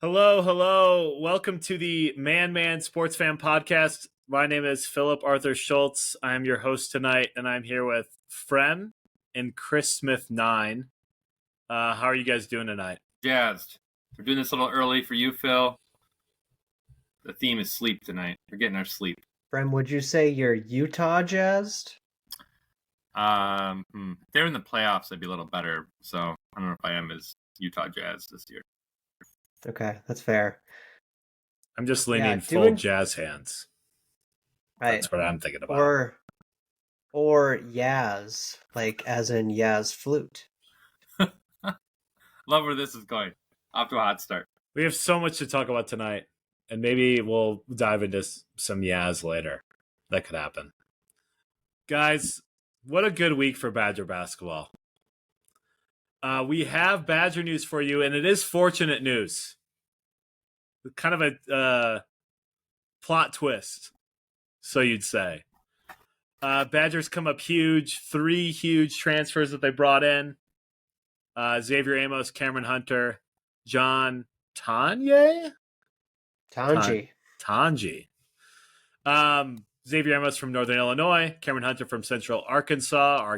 Hello, hello. Welcome to the Man Sports Fan Podcast. My name is Philip Arthur Schultz. I'm your host tonight, and I'm here with Frem and Chris Smith 9. How are you guys doing tonight? Jazzed. We're doing this a little early for you, Phil. The theme is sleep tonight. We're getting our sleep. Frem, would you say you're Utah jazzed? If they're in the playoffs, I'd be a little better. So I don't know if I am as Utah Jazz this year. Okay, that's fair. I'm just leaning full jazz hands. Right. That's what I'm thinking about. Or Yaz, like as in Yaz flute. Love where this is going. Off to a hot start. We have so much to talk about tonight, and maybe we'll dive into some Yaz later. That could happen. Guys, what a good week for Badger basketball. We have Badger news for you, and it is fortunate news. Kind of a plot twist, so you'd say. Badgers come up huge. 3 huge transfers that they brought in. Xavier Amos, Cameron Hunter, John Tanji. Xavier Amos from Northern Illinois, Cameron Hunter from Central Arkansas,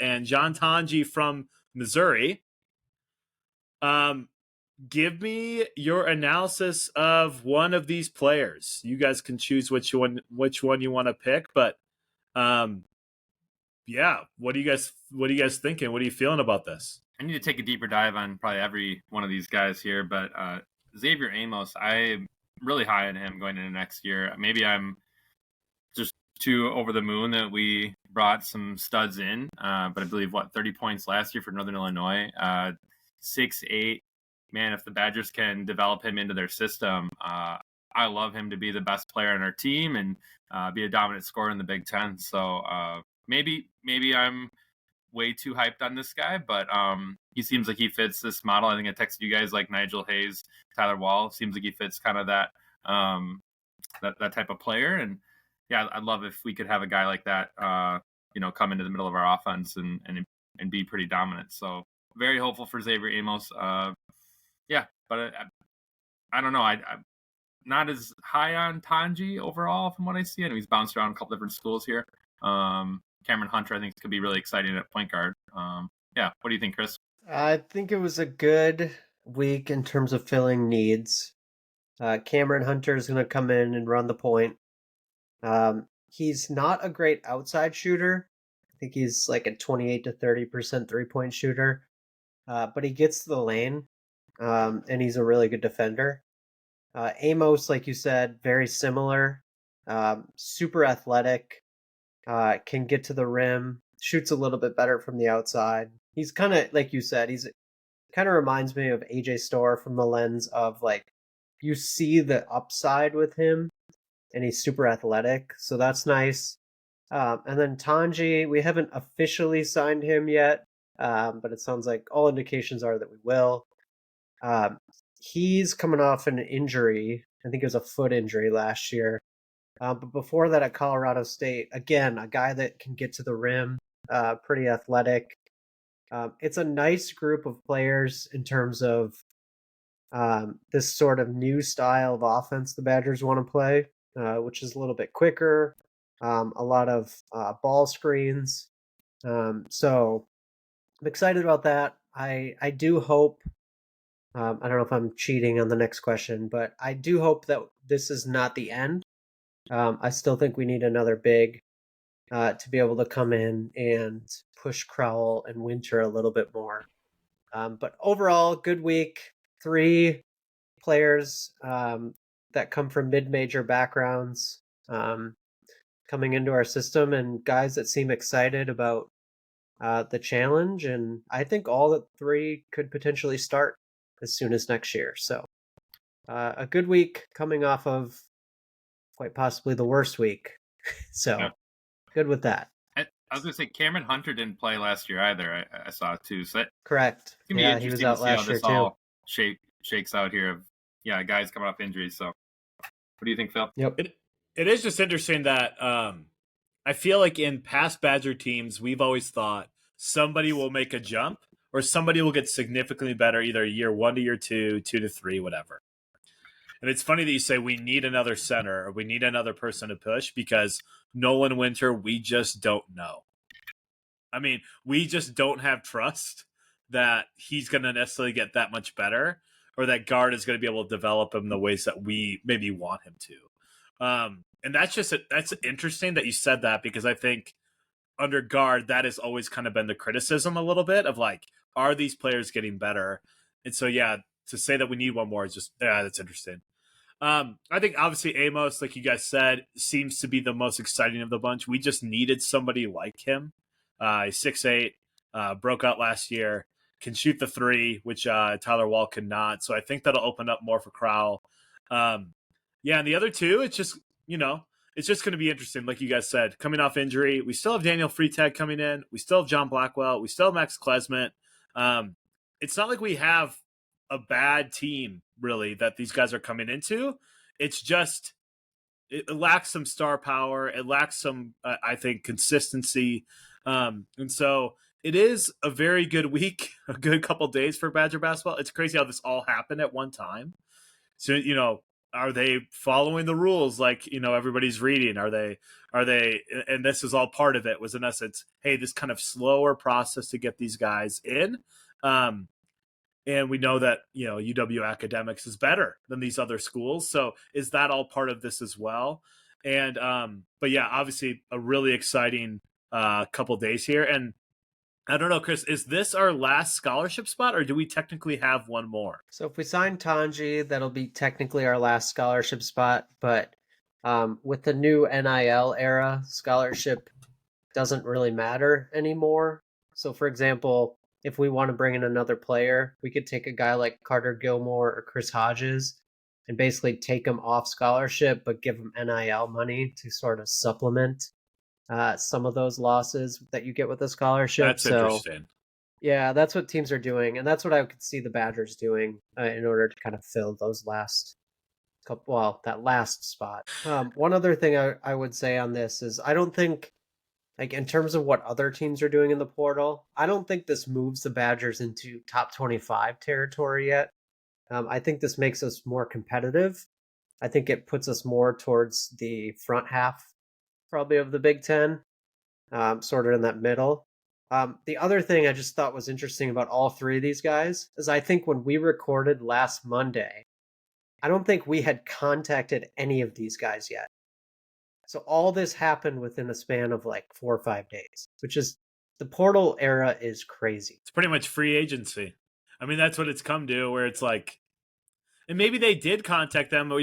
and John Tanji from Missouri. Give me your analysis of one of these players. You guys can choose which one you want to pick, but yeah, what are you guys thinking? What are you feeling about this? I need to take a deeper dive on probably every one of these guys here, but Xavier Amos, I'm really high on him going into next year. Maybe I'm just too over the moon that we brought some studs in, but I believe 30 points last year for Northern Illinois, 6'8". Man, if the Badgers can develop him into their system, I love him to be the best player on our team and be a dominant scorer in the Big Ten. So maybe I'm way too hyped on this guy, but he seems like he fits this model. I think I texted you guys like Nigel Hayes, Tyler Wall. Seems like he fits kind of that type of player. And yeah, I'd love if we could have a guy like that, come into the middle of our offense and be pretty dominant. So very hopeful for Xavier Amos. Yeah, but I don't know. I'm not as high on Tanji overall from what I see. I know he's bounced around a couple different schools here. Cameron Hunter, I think, could be really exciting at point guard. Yeah, what do you think, Chris? I think it was a good week in terms of filling needs. Cameron Hunter is going to come in and run the point. He's not a great outside shooter. I think he's like a 28 to 30% three-point shooter. But he gets to the lane, and he's a really good defender. Amos, like you said, very similar. Super athletic. Can get to the rim, shoots a little bit better from the outside. He's kind of, like you said, he's kind of reminds me of AJ Storr from the lens of like, you see the upside with him and he's super athletic. So that's nice. And then Tanji, we haven't officially signed him yet, but it sounds like all indications are that we will. He's coming off an injury. I think it was a foot injury last year. But before that at Colorado State, again, a guy that can get to the rim, pretty athletic. It's a nice group of players in terms of this sort of new style of offense the Badgers want to play, which is a little bit quicker, a lot of ball screens. So I'm excited about that. I do hope, I don't know if I'm cheating on the next question, but I do hope that this is not the end. I still think we need another big to be able to come in and push Crowell and Winter a little bit more. But overall, good week. 3 players that come from mid-major backgrounds coming into our system, and guys that seem excited about the challenge. And I think all the 3 could potentially start as soon as next year. So a good week coming off of quite possibly the worst week. So yeah. Good with that. I was going to say Cameron Hunter didn't play last year either. I saw it too. So correct. Yeah, he was out last year too. All shakes out here of guys coming off injuries. So what do you think, Phil? Yep. It is just interesting that I feel like in past Badger teams, we've always thought somebody will make a jump or somebody will get significantly better either year 1 to year 2, 2 to 3, whatever. And it's funny that you say we need another center or we need another person to push, because Nolan Winter, we just don't know. I mean, we just don't have trust that he's going to necessarily get that much better, or that Gard is going to be able to develop him the ways that we maybe want him to. And that's interesting that you said that, because I think under Gard, that has always kind of been the criticism a little bit of like, are these players getting better? And so, yeah, to say that we need one more is just, that's interesting. I think obviously Amos, like you guys said, seems to be the most exciting of the bunch. We just needed somebody like him. He's 6'8", broke out last year, can shoot the three, which Tyler Wall cannot. So I think that'll open up more for Crowell. And the other two, it's just, it's just going to be interesting. Like you guys said, coming off injury, we still have Daniel Freitag coming in. We still have John Blackwell. We still have Max Klesmet. It's not like we have a bad team, really, that these guys are coming into. It's just, it lacks some star power. It lacks some, I think, consistency. And so it is a very good week, a good couple days for Badger basketball. It's crazy how this all happened at one time. So, are they following the rules like, everybody's reading? Are they, and this is all part of it, was in essence, hey, this kind of slower process to get these guys in. And we know that, UW Academics is better than these other schools. So is that all part of this as well? And, but yeah, obviously a really exciting couple days here. And I don't know, Chris, is this our last scholarship spot, or do we technically have one more? So if we sign Tanji, that'll be technically our last scholarship spot. But with the new NIL era, scholarship doesn't really matter anymore. So for example, if we want to bring in another player, we could take a guy like Carter Gilmore or Chris Hodges and basically take him off scholarship, but give him NIL money to sort of supplement some of those losses that you get with a scholarship. That's interesting. Yeah, that's what teams are doing, and that's what I could see the Badgers doing in order to kind of fill those last couple, well, that last spot. One other thing I would say on this is I don't think, like in terms of what other teams are doing in the portal, I don't think this moves the Badgers into top 25 territory yet. I think this makes us more competitive. I think it puts us more towards the front half, probably, of the Big Ten, sort of in that middle. The other thing I just thought was interesting about all three of these guys is I think when we recorded last Monday, I don't think we had contacted any of these guys yet. So all this happened within a span of like 4 or 5 days, which is, the portal era is crazy. It's pretty much free agency. I mean, that's what it's come to, where it's like, and maybe they did contact them, but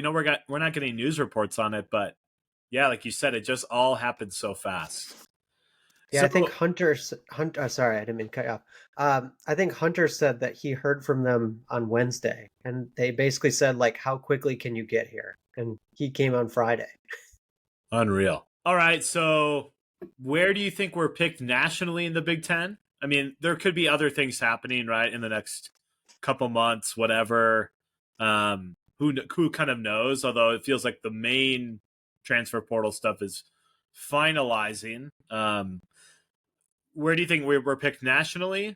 we're not getting news reports on it. But yeah, like you said, it just all happened so fast. Yeah, so, I think Hunter. Sorry, I didn't mean to cut you off. I think Hunter said that he heard from them on Wednesday, and they basically said, like, how quickly can you get here? And he came on Friday. Unreal. All right, so where do you think we're picked nationally in the Big Ten? I mean, there could be other things happening, right, in the next couple months, whatever. Who kind of knows? Although it feels like the main transfer portal stuff is finalizing. Where do you think we're picked nationally,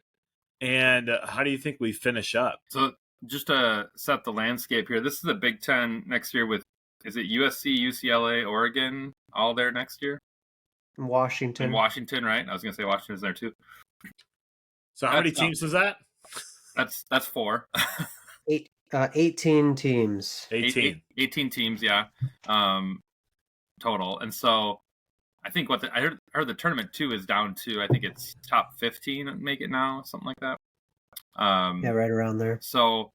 and how do you think we finish up? So just to set the landscape here, this is the Big Ten next year with, is it USC, UCLA, Oregon, all there next year? Washington. And Washington, right? I was going to say Washington's there too. So how many teams is that? That's 4. 18 teams. 18 teams, yeah, total. And so I think I heard the tournament too is down to, I think it's top 15 make it now, something like that. Yeah, right around there. So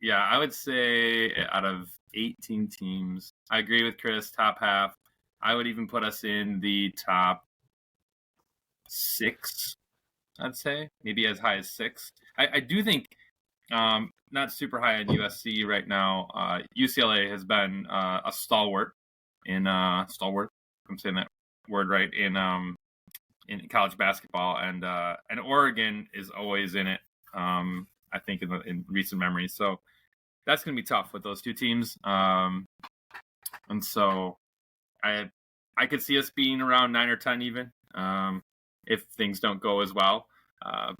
yeah, I would say out of 18 teams, I agree with Chris, top half. I would even put us in the top 6, I'd say, maybe as high as 6. I do think, not super high on USC right now. UCLA has been a stalwart in stalwart. I'm saying that word right, in college basketball, and Oregon is always in it. I think in recent memory. So that's going to be tough with those two teams. And so I could see us being around 9 or 10 even, if things don't go as well.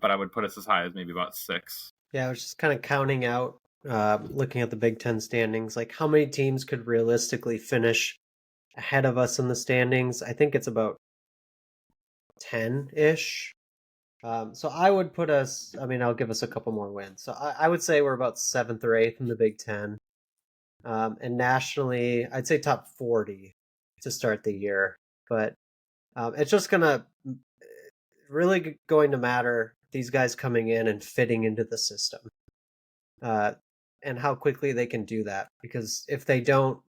but I would put us as high as maybe about 6. Yeah, I was just kind of counting out, looking at the Big Ten standings, like how many teams could realistically finish ahead of us in the standings. I think it's about 10-ish. So I would put us, I mean, I'll give us a couple more wins. So I would say we're about 7th or 8th in the Big Ten. And nationally, I'd say top 40 to start the year. But it's just really going to matter these guys coming in and fitting into the system, and how quickly they can do that. Because if they don't,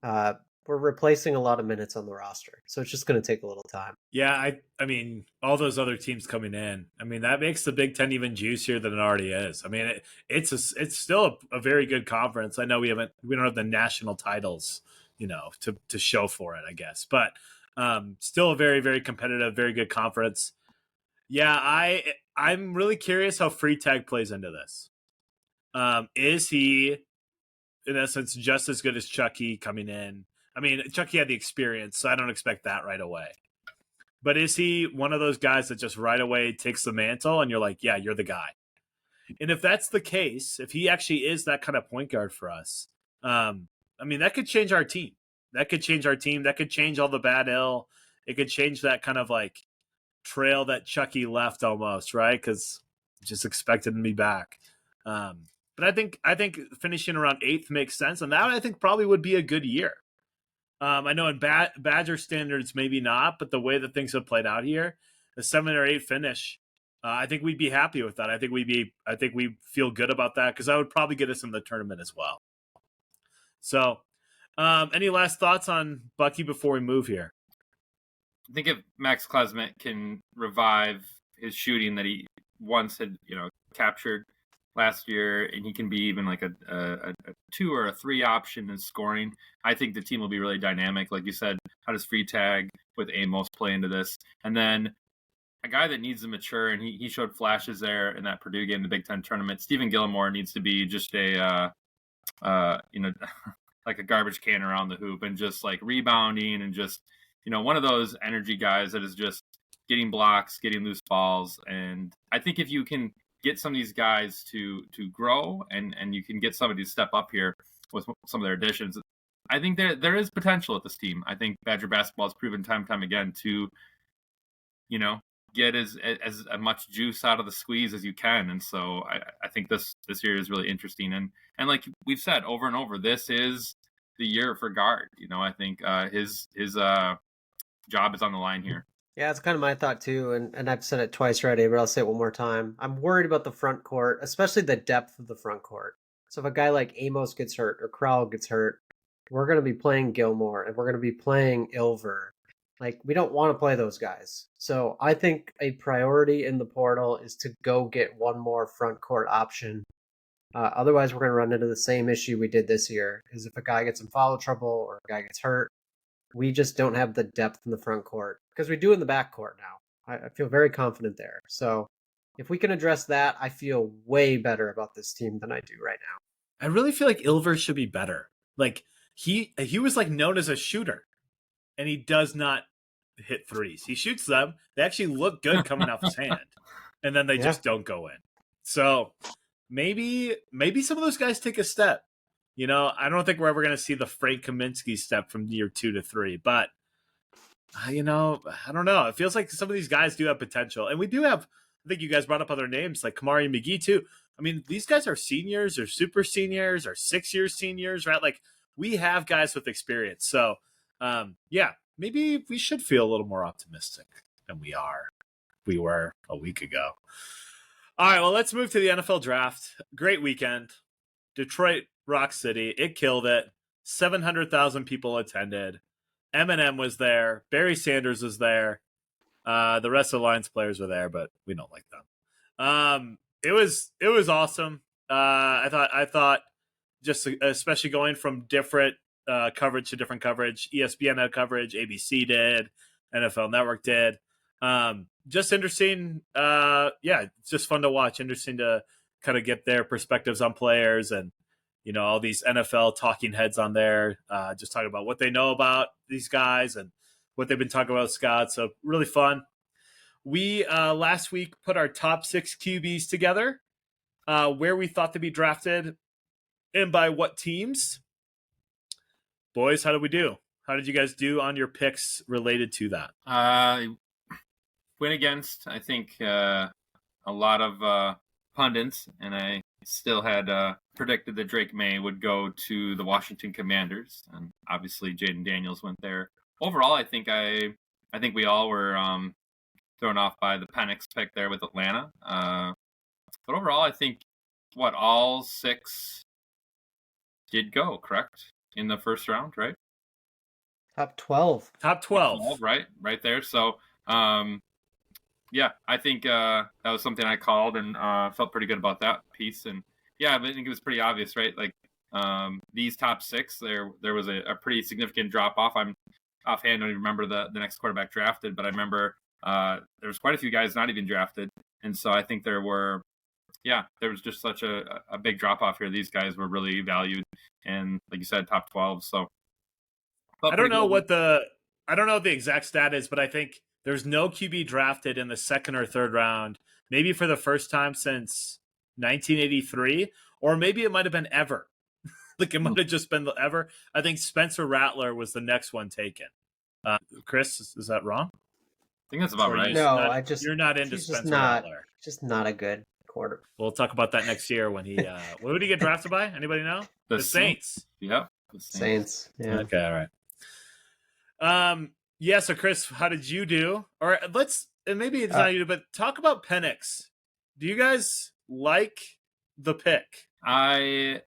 we're replacing a lot of minutes on the roster, so it's just going to take a little time. Yeah, I mean, all those other teams coming in, I mean, that makes the Big Ten even juicier than it already is. I mean, it's still a very good conference. I know we don't have the national titles, to show for it, I guess, but still a very, very competitive, very good conference. Yeah, I'm really curious how Freitag plays into this. Is he, in essence, just as good as Chucky coming in? I mean, Chucky had the experience, so I don't expect that right away. But is he one of those guys that just right away takes the mantle and you're like, yeah, you're the guy? And if that's the case, if he actually is that kind of point guard for us, I mean, that could change our team. That could change our team. That could change all the bad ill. It could change that kind of like trail that Chucky left almost, right? Because just expected him to be back. But I think finishing around 8th makes sense, and that I think probably would be a good year. I know in Badger standards maybe not, but the way that things have played out here, a 7 or 8 finish, I think we'd be happy with that. I think we feel good about that because that would probably get us in the tournament as well. So, any last thoughts on Bucky before we move here? I think if Max Klesmet can revive his shooting that he once had, captured last year, and he can be even like a 2 or a 3 option in scoring, I think the team will be really dynamic. Like you said, how does Freitag with Amos play into this? And then a guy that needs to mature, and he showed flashes there in that Purdue game, the Big Ten tournament. Stephen Gilmore needs to be just a, like a garbage can around the hoop and just like rebounding and just, one of those energy guys that is just getting blocks, getting loose balls. And I think if you can get some of these guys to grow and you can get somebody to step up here with some of their additions, I think there is potential at this team. I think Badger basketball has proven time and time again to, get as much juice out of the squeeze as you can. And so I think this year is really interesting. And like we've said over and over, this is the year for Gard. I think his job is on the line here. Yeah, it's kind of my thought too, and I've said it twice already, but I'll say it one more time. I'm worried about the front court, especially the depth of the front court. So if a guy like Amos gets hurt or Crowell gets hurt, we're going to be playing Gilmore and we're going to be playing Ilver. Like, we don't want to play those guys. So I think a priority in the portal is to go get one more front court option. Otherwise, we're going to run into the same issue we did this year, is if a guy gets in foul trouble or a guy gets hurt, we just don't have the depth in the front court, because we do in the back court now. I feel very confident there. So if we can address that, I feel way better about this team than I do right now. I really feel like Ilver should be better. Like he was like known as a shooter, and he does not hit threes. He shoots them. They actually look good coming off his hand, and then they just don't go in. So maybe some of those guys take a step. I don't think we're ever going to see the Frank Kaminsky step from year 2 to 3, but I don't know. It feels like some of these guys do have potential, and we do have. I think you guys brought up other names like Kamari McGee too. I mean, these guys are seniors or super seniors or 6-year seniors, right? Like, we have guys with experience. So, maybe we should feel a little more optimistic than we were a week ago. All right, well, let's move to the NFL draft. Great weekend. Detroit, Rock City. It killed it. 700,000 people attended. Eminem was there. Barry Sanders was there. The rest of the Lions players were there, but we don't like them. It was awesome. I thought just especially going from different coverage to different coverage. ESPN had coverage, ABC did, NFL Network did. Just interesting. It's just fun to watch. Interesting to kind of get their perspectives on players and, all these NFL talking heads on there, just talking about what they know about these guys and what they've been talking about with Scott. So really fun. we last week put our top 6 QBs together, where we thought to be drafted and by what teams. Boys, how did we do? How did you guys do on your picks related to that? Went against, I think, a lot of pundits, and I still had predicted that Drake May would go to the Washington Commanders, and obviously Jaden Daniels went there. Overall, I think we all were thrown off by the Penix pick there with Atlanta. But overall, I think all 6 did go, correct? In the first round, right? Top 12. Top 12. Right there. So, yeah, I think that was something I called and felt pretty good about that piece. And yeah, I think it was pretty obvious, right? Like these top 6, there was a pretty significant drop off. I'm offhand, I don't even remember the next quarterback drafted, but I remember there was quite a few guys not even drafted. And so I think there was just such a big drop off here. These guys were really valued, and like you said, top 12. So I don't know what the exact stat is, but I think there's no QB drafted in the second or third round, maybe for the first time since 1983, or maybe it might have been ever. Like it might have just been ever. I think Spencer Rattler was the next one taken. Chris, is that wrong? I think that's about right. No, you're not into Spencer Rattler. Just not a good quarter. We'll talk about that next year when he. What would he get drafted by? Anybody know? The Saints. Yeah, the Saints. Yeah. Okay. All right. Yeah. So, Chris, how did you do? Or maybe it's not you, but talk about Penix. Do you guys like the pick? I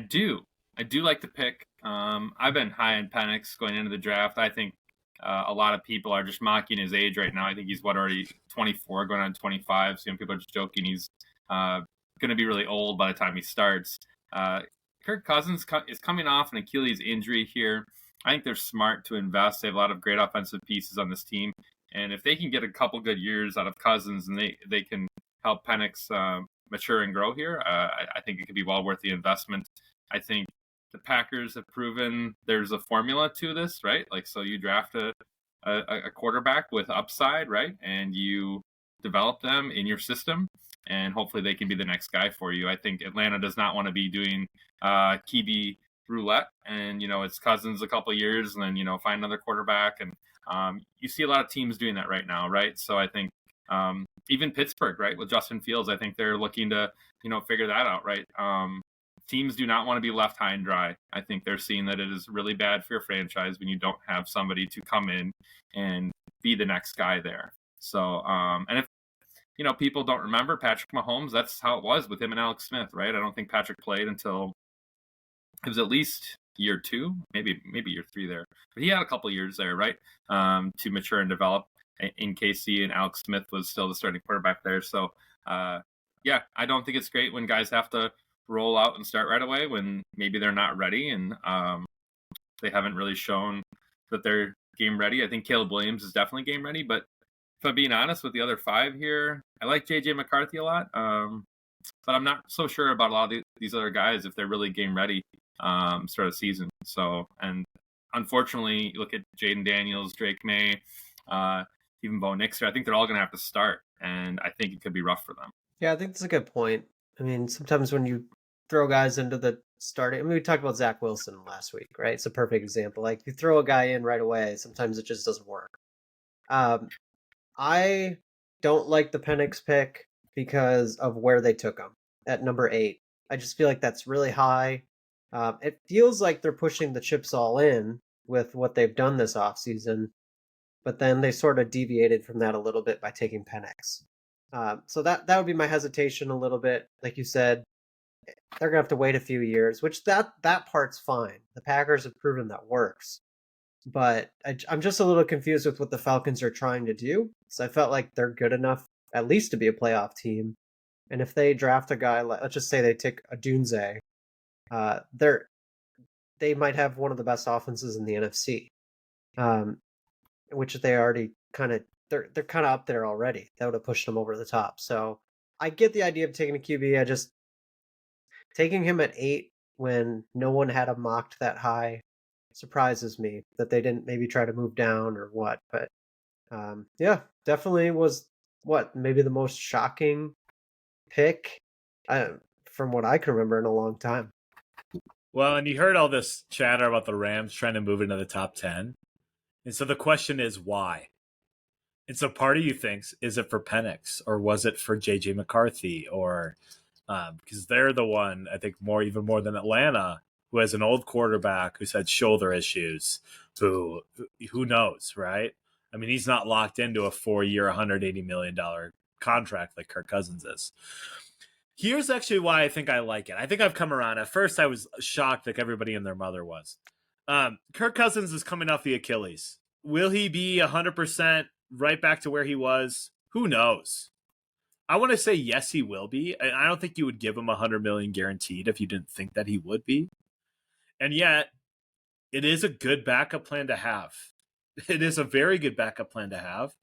do. I do like the pick. I've been high on Penix going into the draft. I think a lot of people are just mocking his age right now. I think he's already 24, going on 25. So people are just joking he's going to be really old by the time he starts. Kirk Cousins is coming off an Achilles injury here. I think they're smart to invest. They have a lot of great offensive pieces on this team. And if they can get a couple good years out of Cousins and they can help Penix mature and grow here, I think it could be well worth the investment. I think the Packers have proven there's a formula to this, right? Like, so you draft a quarterback with upside, right? And you develop them in your system, and hopefully they can be the next guy for you. I think Atlanta does not want to be doing QB roulette and, it's Cousins a couple of years and then, find another quarterback. And you see a lot of teams doing that right now, right? So I think even Pittsburgh, right, with Justin Fields, I think they're looking to, figure that out, right? Teams do not want to be left high and dry. I think they're seeing that it is really bad for your franchise when you don't have somebody to come in and be the next guy there. So, and if, people don't remember Patrick Mahomes, that's how it was with him and Alex Smith, right? I don't think Patrick played until it was at least year 2, maybe year 3 there. But he had a couple years there, right, to mature and develop in KC, and Alex Smith was still the starting quarterback there. So, yeah, I don't think it's great when guys have to roll out and start right away when maybe they're not ready and they haven't really shown that they're game ready. I think Caleb Williams is definitely game ready, but if I'm being honest with the other 5 here, I like JJ McCarthy a lot, but I'm not so sure about a lot of these other guys if they're really game ready start of season. So, and unfortunately, you look at Jaden Daniels, Drake May, even Bo Nix, I think they're all going to have to start, and I think it could be rough for them. Yeah, I think that's a good point. I mean, sometimes when you throw guys into the starting, we talked about Zach Wilson last week, right? It's a perfect example. Like, you throw a guy in right away, sometimes it just doesn't work. I don't like the Penix pick because of where they took him at number 8. I just feel like that's really high. It feels like they're pushing the chips all in with what they've done this offseason, but then they sort of deviated from that a little bit by taking Penix. So that would be my hesitation a little bit. Like you said, they're going to have to wait a few years, which that part's fine. The Packers have proven that works. But I'm just a little confused with what the Falcons are trying to do. So I felt like they're good enough at least to be a playoff team. And if they draft a guy, let's just say they take a Dunze, they might have one of the best offenses in the NFC, which they already kind of, they're kind of up there already. That would have pushed them over the top. So I get the idea of taking a QB. I just, taking him at 8 when no one had him mocked that high surprises me that they didn't maybe try to move down or what. But yeah, definitely was maybe the most shocking pick uh, from what I can remember in a long time. Well, and you heard all this chatter about the Rams trying to move into the top 10. And so the question is why? And so part of you thinks, is it for Penix or was it for JJ McCarthy? Or because they're the one, I think, even more than Atlanta, who has an old quarterback who's had shoulder issues, who knows, right? I mean, he's not locked into a 4-year, $180 million contract like Kirk Cousins is. Here's actually why I think I like it. I think I've come around. At first, I was shocked like everybody and their mother was. Kirk Cousins is coming off the Achilles. Will he be 100% right back to where he was? Who knows? I want to say yes, he will be. I don't think you would give him $100 million guaranteed if you didn't think that he would be. And yet, it is a good backup plan to have. It is a very good backup plan to have.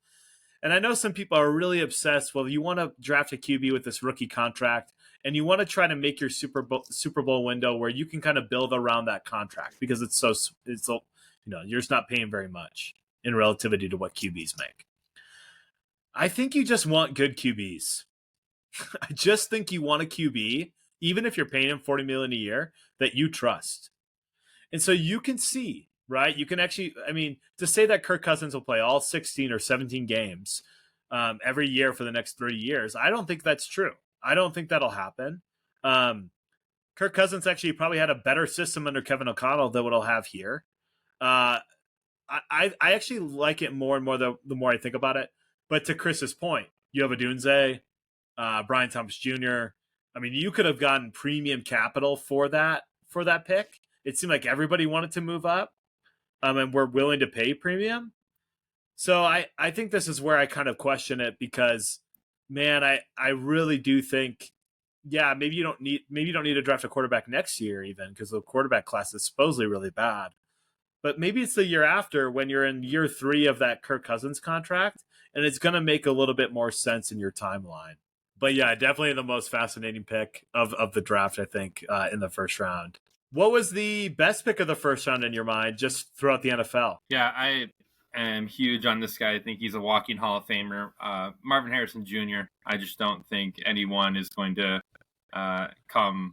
And I know some people are really obsessed. Well, you want to draft a QB with this rookie contract, and you want to try to make your Super Bowl window where you can kind of build around that contract because it's so you're just not paying very much in relativity to what QBs make. I think you just want good QBs. I just think you want a QB, even if you're paying him $40 million a year, that you trust. And so you can see, right? You can actually, I mean, to say that Kirk Cousins will play all 16 or 17 games every year for the next 3 years, I don't think that's true. I don't think that'll happen. Kirk Cousins actually probably had a better system under Kevin O'Connell than what he'll have here. I actually like it more and more the more I think about it. But to Chris's point, you have Odunze, Brian Thomas Jr. I mean, you could have gotten premium capital for that pick. It seemed like everybody wanted to move up, and we're willing to pay premium. So I think this is where I kind of question it because, man, I really do think, yeah, maybe you don't need to draft a quarterback next year even because the quarterback class is supposedly really bad. But maybe it's the year after when you're in year 3 of that Kirk Cousins contract, and it's going to make a little bit more sense in your timeline. But yeah, definitely the most fascinating pick of the draft, I think, in the first round. What was the best pick of the first round in your mind just throughout the NFL? Yeah, I am huge on this guy. I think he's a walking Hall of Famer. Marvin Harrison Jr., I just don't think anyone is going to come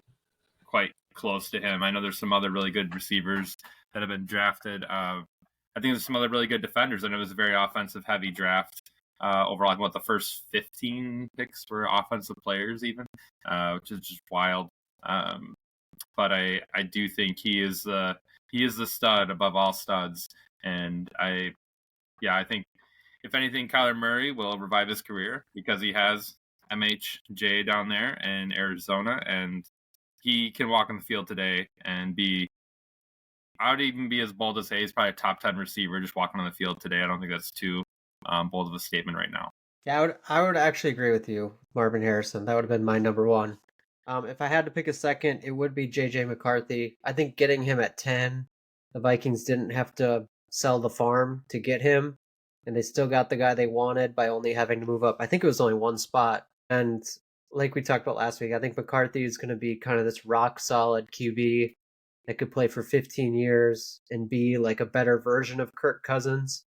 quite close to him. I know there's some other really good receivers that have been drafted. I think there's some other really good defenders, and it was a very offensive-heavy draft. Overall, the first 15 picks were offensive players even, which is just wild. But I do think he is the stud above all studs. And I think if anything, Kyler Murray will revive his career because he has MHJ down there in Arizona, and he can walk on the field today and I would even be as bold as say he's probably a top 10 receiver just walking on the field today. I don't think that's too bold of a statement right now. Yeah, I would actually agree with you, Marvin Harrison. That would have been my number one. If I had to pick a second, it would be JJ McCarthy. I think getting him at 10, the Vikings didn't have to sell the farm to get him, and they still got the guy they wanted by only having to move up. I think it was only one spot. And like we talked about last week, I think McCarthy is going to be kind of this rock solid QB that could play for 15 years and be like a better version of Kirk Cousins.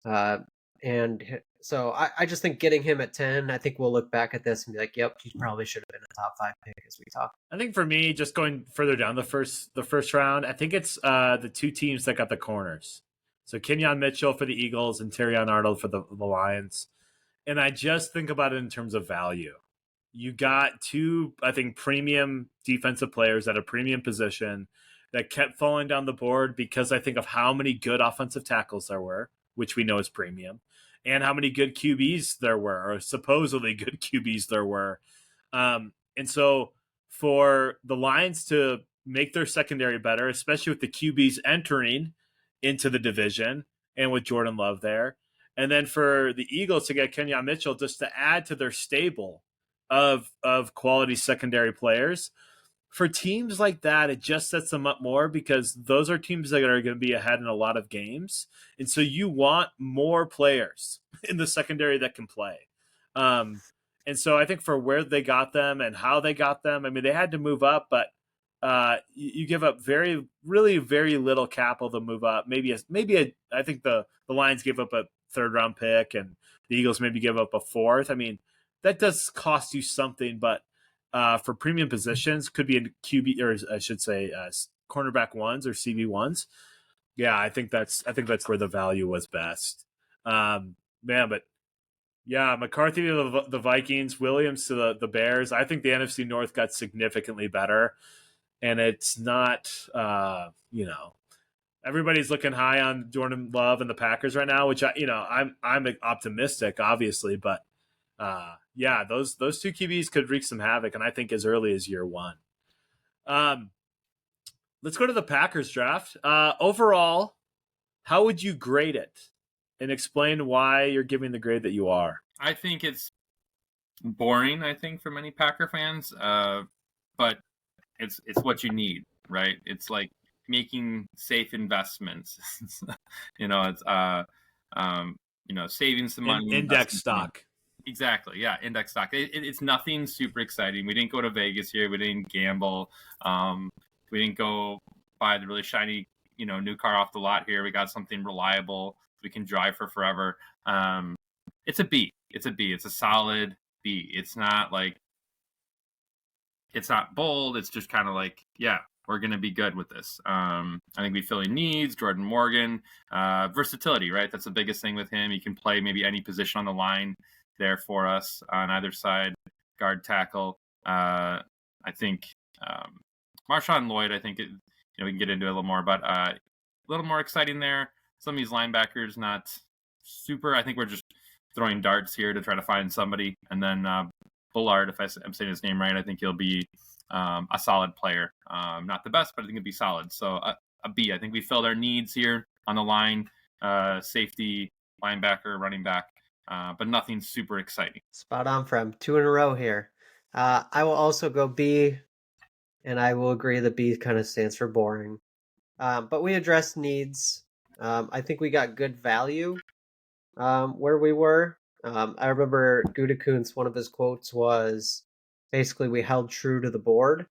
And so I just think getting him at 10, I think we'll look back at this and be like, yep, he probably should have been a top 5 pick as we talk. I think for me, just going further down the first round, I think it's the two teams that got the corners. So Kenyon Mitchell for the Eagles and Terrion Arnold for the Lions. And I just think about it in terms of value. You got 2, I think, premium defensive players at a premium position that kept falling down the board because I think of how many good offensive tackles there were, which we know is premium, and how many good QBs there were, or supposedly good QBs there were. And so for the Lions to make their secondary better, especially with the QBs entering into the division and with Jordan Love there, and then for the Eagles to get Kenyon Mitchell just to add to their stable of quality secondary players, for teams like that, it just sets them up more because those are teams that are going to be ahead in a lot of games. And so you want more players in the secondary that can play. And so I think for where they got them and how they got them, I mean, they had to move up, but you give up really very little capital to move up. I think the Lions gave up a 3rd round pick and the Eagles maybe give up a fourth. I mean, that does cost you something, but for premium positions, could be in QB, or I should say cornerback ones or CB ones. Yeah, I think that's where the value was best. Man, but yeah, McCarthy to the Vikings, Williams to the Bears. I think the NFC North got significantly better, and it's not, everybody's looking high on Jordan Love and the Packers right now, which I'm optimistic, obviously, but yeah, those two QBs could wreak some havoc, and I think as early as year one. Let's go to the Packers draft. Overall, how would you grade it? And explain why you're giving the grade that you are. I think it's boring, I think, for many Packer fans, but it's what you need, right? It's like making safe investments. It's saving some money. Index stock. Exactly, yeah, index stock. It's nothing super exciting. We didn't go to Vegas here. We didn't gamble. We didn't go buy the really shiny, new car off the lot here. We got something reliable we can drive for forever. It's a B. It's a B. It's a solid B. It's not bold. It's just kind of like, yeah, we're going to be good with this. I think we fill in needs, Jordan Morgan, versatility, right? That's the biggest thing with him. He can play maybe any position on the line there for us on either side, guard, tackle. I think Marshawn Lloyd, I think we can get into it a little more, but a little more exciting there. Some of these linebackers, not super. I think we're just throwing darts here to try to find somebody. And then Bullard, if I'm saying his name right, I think he'll be a solid player. Not the best, but I think he'll be solid. So a B. I think we filled our needs here on the line, safety, linebacker, running back, but nothing super exciting. Spot on, from 2 in a row here. I will also go B, and I will agree that B kind of stands for boring. But we addressed needs. I think we got good value where we were. I remember Gutekunst, one of his quotes was basically, we held true to the board.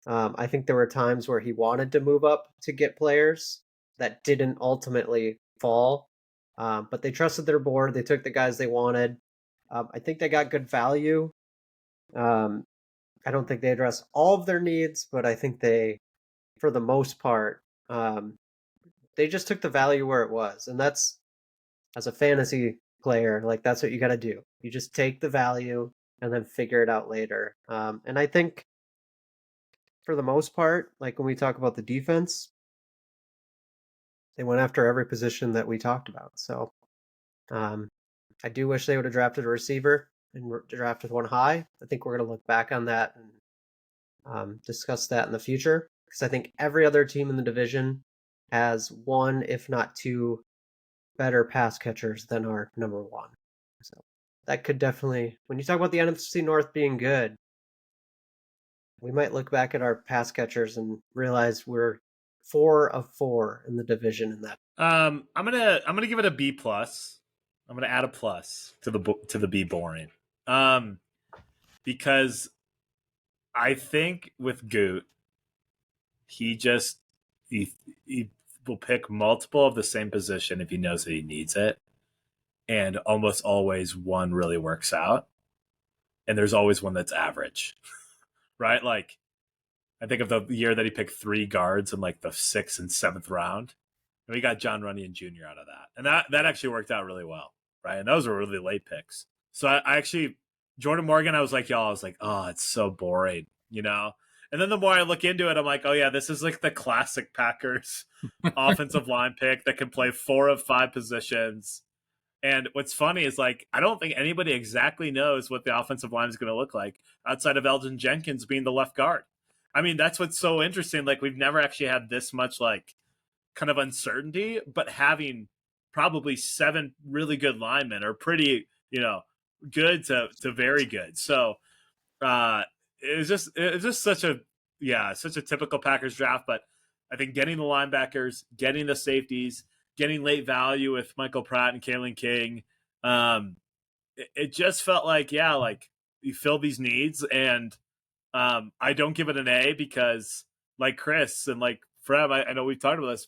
I think there were times where he wanted to move up to get players that didn't ultimately fall. But they trusted their board. They took the guys they wanted. I think they got good value. I don't think they addressed all of their needs, but I think they, for the most part, they just took the value where it was. And that's, as a fantasy player, like, that's what you got to do. You just take the value and then figure it out later. And I think for the most part, like when we talk about the defense, they went after every position that we talked about. So I do wish they would have drafted a receiver and drafted one high. I think we're going to look back on that and discuss that in the future, because I think every other team in the division has one, if not two, better pass catchers than our number one. So that could definitely, when you talk about the NFC North being good, we might look back at our pass catchers and realize we're 4 of 4 in the division in that. I'm gonna give it a B plus. I'm gonna add a plus to the B boring, because I think with Goot, he will pick multiple of the same position if he knows that he needs it, and almost always one really works out, and there's always one that's average, right? Like, I think of the year that he picked 3 guards in like the 6th and 7th round, and we got John Runyon Jr. out of that, and that actually worked out really well, right? And those were really late picks. So I actually, Jordan Morgan, I was like, oh, it's so boring, And then the more I look into it, I'm like, oh yeah, this is like the classic Packers offensive line pick that can play 4 of 5 positions. And what's funny is, like, I don't think anybody exactly knows what the offensive line is going to look like outside of Elgin Jenkins being the left guard. I mean, that's what's so interesting. Like, we've never actually had this much, like, kind of uncertainty, but having probably 7 really good linemen are pretty, good to very good. So it was just such a typical Packers draft. But I think getting the linebackers, getting the safeties, getting late value with Michael Pratt and Kalen King, it just felt like, like, you fill these needs. And I don't give it an A because, like Chris and like Fred, I know we've talked about this.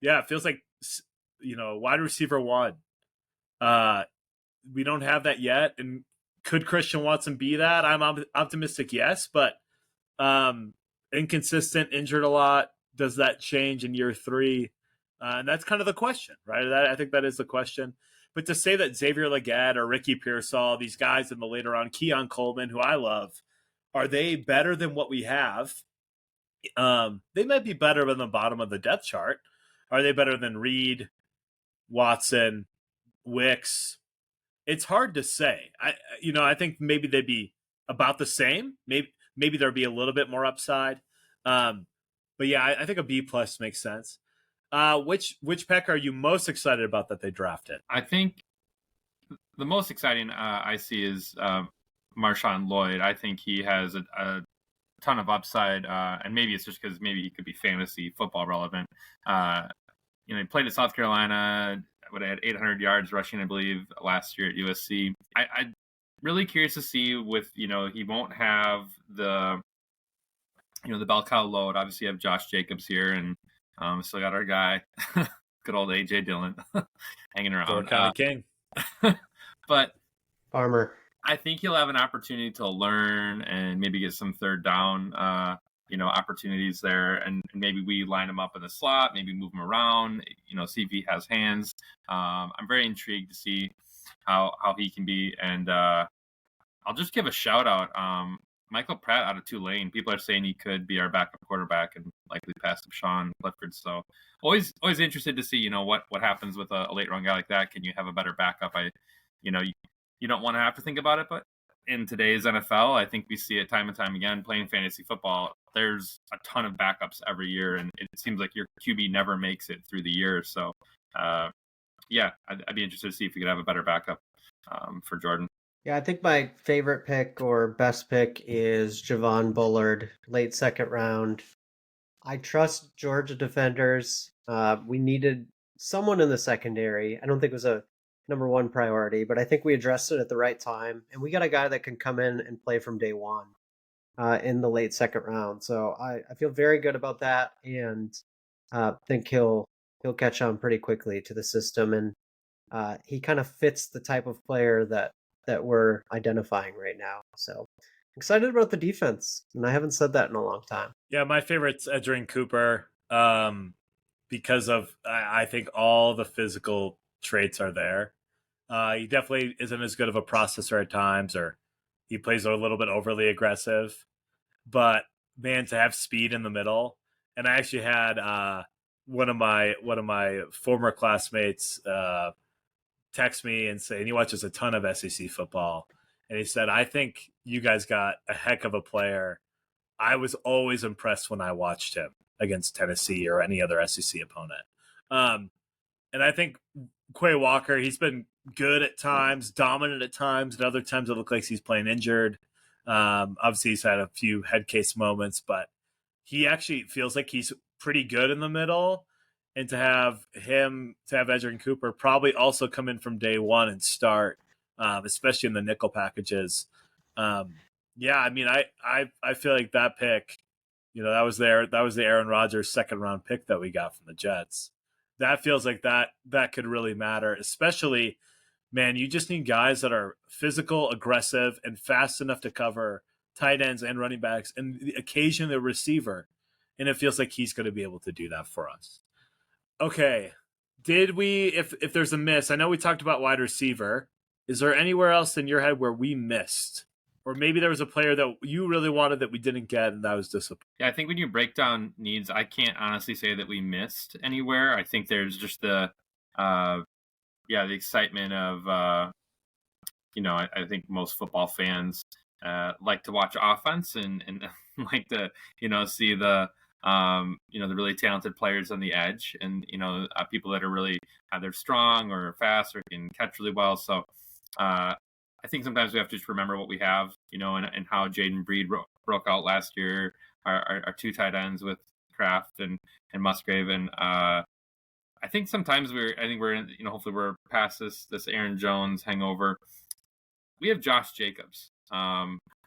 Yeah, it feels like, wide receiver 1. we don't have that yet. And could Christian Watson be that? I'm optimistic, yes, but inconsistent, injured a lot. Does that change in year 3? And that's kind of the question, right? I think that is the question. But to say that Xavier Legette or Ricky Pearsall, these guys in the later on, Keon Coleman, who I love, are they better than what we have? They might be better than the bottom of the depth chart. Are they better than Reed, Watson, Wicks? It's hard to say. I think maybe they'd be about the same. Maybe there'd be a little bit more upside. But yeah, I think a B plus makes sense. Which Peck are you most excited about that they drafted? I think the most exciting I see is Marshawn Lloyd. I think he has a ton of upside, and maybe it's just because maybe he could be fantasy football relevant. He played at South Carolina. Would have had 800 yards rushing, I believe, last year at USC. I'm really curious to see with he won't have the the bell cow load. Obviously, you have Josh Jacobs here, and still got our guy, good old AJ Dillon, hanging around. Door County King. But Farmer. I think he'll have an opportunity to learn and maybe get some third down, opportunities there, and maybe we line him up in the slot, maybe move him around, see if he has hands. I'm very intrigued to see how he can be, and I'll just give a shout out. Michael Pratt out of Tulane. People are saying he could be our backup quarterback and likely pass up Sean Clifford. So always interested to see, what happens with a late round guy like that. Can you have a better backup? You don't want to have to think about it, but in today's NFL, I think we see it time and time again playing fantasy football. There's a ton of backups every year, and it seems like your QB never makes it through the year. So, I'd be interested to see if we could have a better backup for Jordan. Yeah, I think my favorite pick or best pick is Javon Bullard, late second round. I trust Georgia defenders. We needed someone in the secondary. I don't think it was a number one priority, but I think we addressed it at the right time. And we got a guy that can come in and play from day one in the late second round. So I feel very good about that, and think he'll catch on pretty quickly to the system. And he kind of fits the type of player that we're identifying right now. So excited about the defense, and I haven't said that in a long time. Yeah, my favorite's Edgerrin Cooper because of I think all the physical traits are there. He definitely isn't as good of a processor at times, or he plays a little bit overly aggressive. But man, to have speed in the middle, and I actually had one of my former classmates text me and say, and he watches a ton of SEC football, and he said, I think you guys got a heck of a player. I was always impressed when I watched him against Tennessee or any other SEC opponent. And I think Quay Walker, he's been good at times, dominant at times, and other times it looks like he's playing injured. Obviously, he's had a few head case moments, but he actually feels like he's pretty good in the middle. And to have Edgerrin Cooper probably also come in from day one and start, especially in the nickel packages. I feel like that pick, that was the Aaron Rodgers second round pick that we got from the Jets. That feels like that could really matter, especially, man, you just need guys that are physical, aggressive, and fast enough to cover tight ends and running backs, and occasionally the receiver. And it feels like he's going to be able to do that for us. Okay. Did we, if there's a miss, I know we talked about wide receiver. Is there anywhere else in your head where we missed? Or maybe there was a player that you really wanted that we didn't get, and that was disappointing. Yeah, I think when you break down needs, I can't honestly say that we missed anywhere. I think there's just the excitement of, I think most football fans like to watch offense and like to, see the, the really talented players on the edge, and, people that are really either strong or fast or can catch really well. So, I think sometimes we have to just remember what we have, and how Jaden Breed broke out last year, our two tight ends with Kraft and Musgrave. And I think sometimes we're in, hopefully we're past this Aaron Jones hangover. We have Josh Jacobs.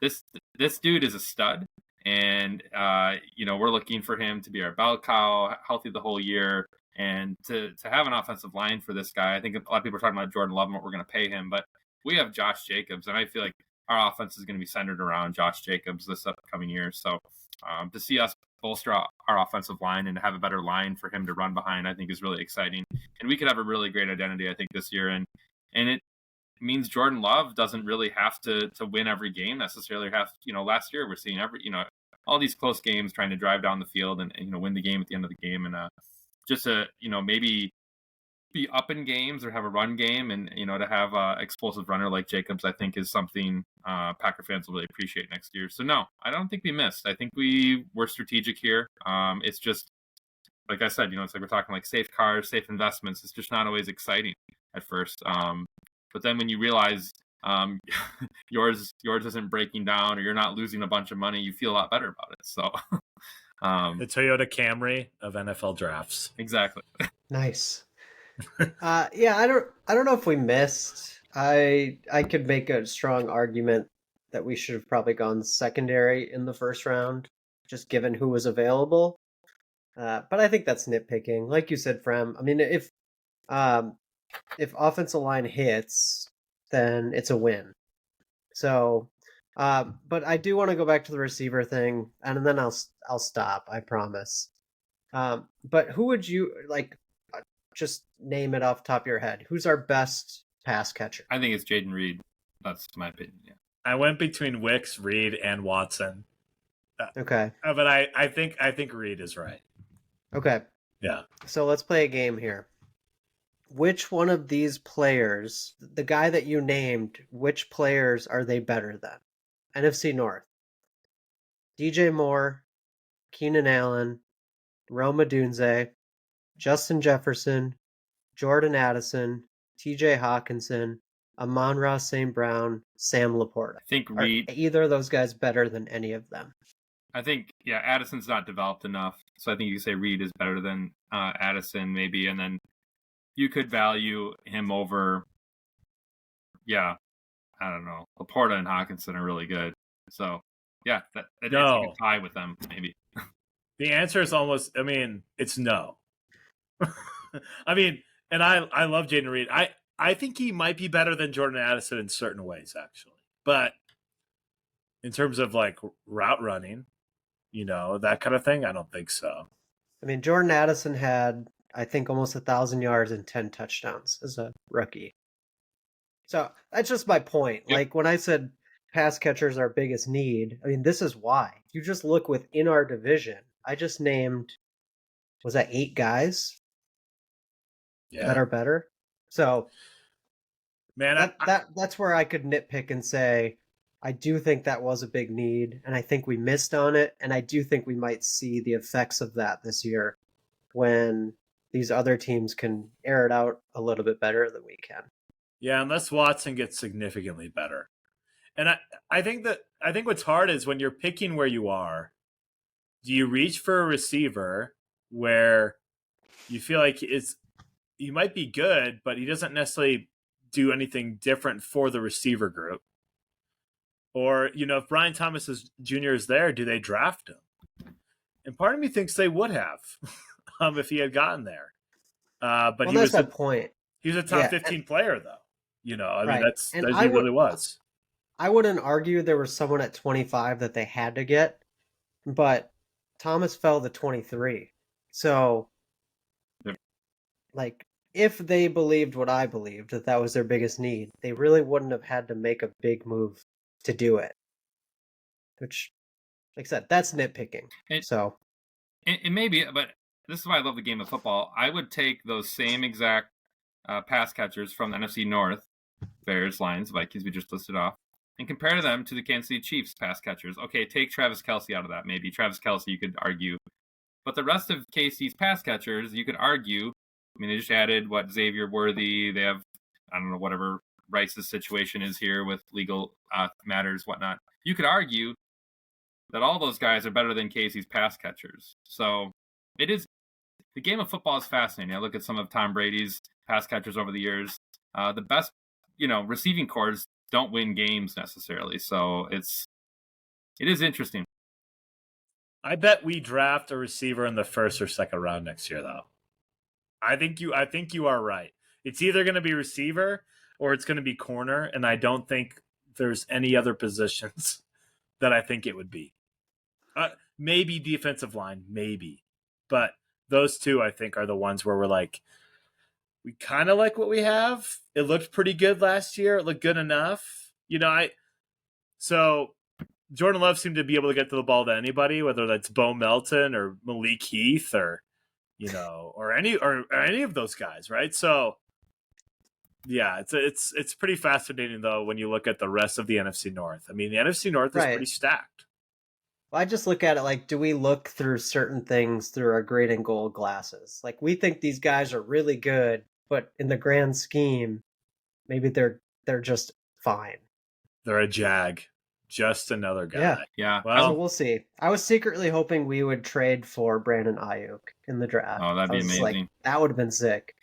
This dude is a stud, and we're looking for him to be our bell cow, healthy the whole year, and to have an offensive line for this guy. I think a lot of people are talking about Jordan Love and what we're going to pay him, but we have Josh Jacobs, and I feel like our offense is going to be centered around Josh Jacobs this upcoming year. So to see us bolster our offensive line and have a better line for him to run behind, I think is really exciting. And we could have a really great identity, I think, this year. And it means Jordan Love doesn't really have to win every game necessarily. Last year we're seeing all these close games trying to drive down the field and win the game at the end of the game. And just to, maybe be up in games or have a run game and, to have a explosive runner like Jacobs, I think is something Packer fans will really appreciate next year. So no, I don't think we missed. I think we were strategic here. It's just, like I said, it's like we're talking like safe cars, safe investments. It's just not always exciting at first. But then when you realize yours isn't breaking down or you're not losing a bunch of money, you feel a lot better about it. So the Toyota Camry of NFL drafts. Exactly. Nice. Yeah, I don't know if we missed. I could make a strong argument that we should have probably gone secondary in the first round, just given who was available. But I think that's nitpicking. Like you said, Frem, I mean, if offensive line hits, then it's a win. So, but I do want to go back to the receiver thing, and then I'll stop. I promise. But who would you like? Just name it off the top of your head. Who's our best pass catcher? I think it's Jaden Reed. That's my opinion. Yeah. I went between Wicks, Reed, and Watson. Okay. But I think Reed is right. Okay. Yeah. So let's play a game here. Which one of these players, the guy that you named, which players are they better than? NFC North. DJ Moore, Keenan Allen, Rome Odunze, Justin Jefferson, Jordan Addison, TJ Hawkinson, Amon-Ra St. Brown, Sam Laporta. I think Reed. Are either of those guys better than any of them? I think, Addison's not developed enough. So I think you could say Reed is better than Addison, maybe. And then you could value him over, I don't know. Laporta and Hawkinson are really good. So, that you can tie with them, maybe. The answer is almost, it's no. I mean, and I love Jaden Reed. I think he might be better than Jordan Addison in certain ways, actually. But in terms of like route running, that kind of thing, I don't think so. I mean, Jordan Addison had, I think, almost 1,000 yards and 10 touchdowns as a rookie. So that's just my point. Yep. Like when I said pass catchers are our biggest need, I mean, this is why. You just look within our division. I just named, was that 8 guys? That are better. So, man, that's where I could nitpick and say, I do think that was a big need, and I think we missed on it, and I do think we might see the effects of that this year when these other teams can air it out a little bit better than we can. Yeah, unless Watson gets significantly better. And I think what's hard is when you're picking where you are, do you reach for a receiver where you feel like he might be good, but he doesn't necessarily do anything different for the receiver group? Or, if Brian Thomas Jr. is there, do they draft him? And part of me thinks they would have if he had gotten there. But he was the point. He was a top 15 player, though. Right. He really was. I wouldn't argue there was someone at 25 that they had to get, but Thomas fell to 23. So, if they believed what I believed, that was their biggest need, they really wouldn't have had to make a big move to do it. Which, like I said, that's nitpicking. It may be, but this is why I love the game of football. I would take those same exact pass catchers from the NFC North, Bears, Lions, Vikings, we just listed off, and compare them to the Kansas City Chiefs pass catchers. Okay, take Travis Kelce out of that, maybe. Travis Kelce, you could argue. But the rest of KC's pass catchers, you could argue, they just added, Xavier Worthy. They have, I don't know, whatever Rice's situation is here with legal matters, whatnot. You could argue that all those guys are better than Casey's pass catchers. So it is, the game of football is fascinating. I look at some of Tom Brady's pass catchers over the years. The best, receiving corps don't win games necessarily. So it is interesting. I bet we draft a receiver in the first or second round next year, though. I think you are right. It's either going to be receiver or it's going to be corner, and I don't think there's any other positions that I think it would be. Maybe defensive line, maybe. But those two, I think, are the ones where we're like, we kind of like what we have. It looked pretty good last year. It looked good enough. So Jordan Love seemed to be able to get to the ball to anybody, whether that's Bo Melton or Malik Heath or any of those guys, right? So yeah, it's pretty fascinating though when you look at the rest of the NFC North. I mean, the NFC North is pretty stacked. Well, I just look at it like, do we look through certain things through our great and gold glasses? Like, we think these guys are really good, but in the grand scheme, maybe they're just fine. They're a jag. Just another guy. Yeah. Well, so we'll see. I was secretly hoping we would trade for Brandon Ayuk in the draft. Oh, that'd be amazing. Like, that would have been sick.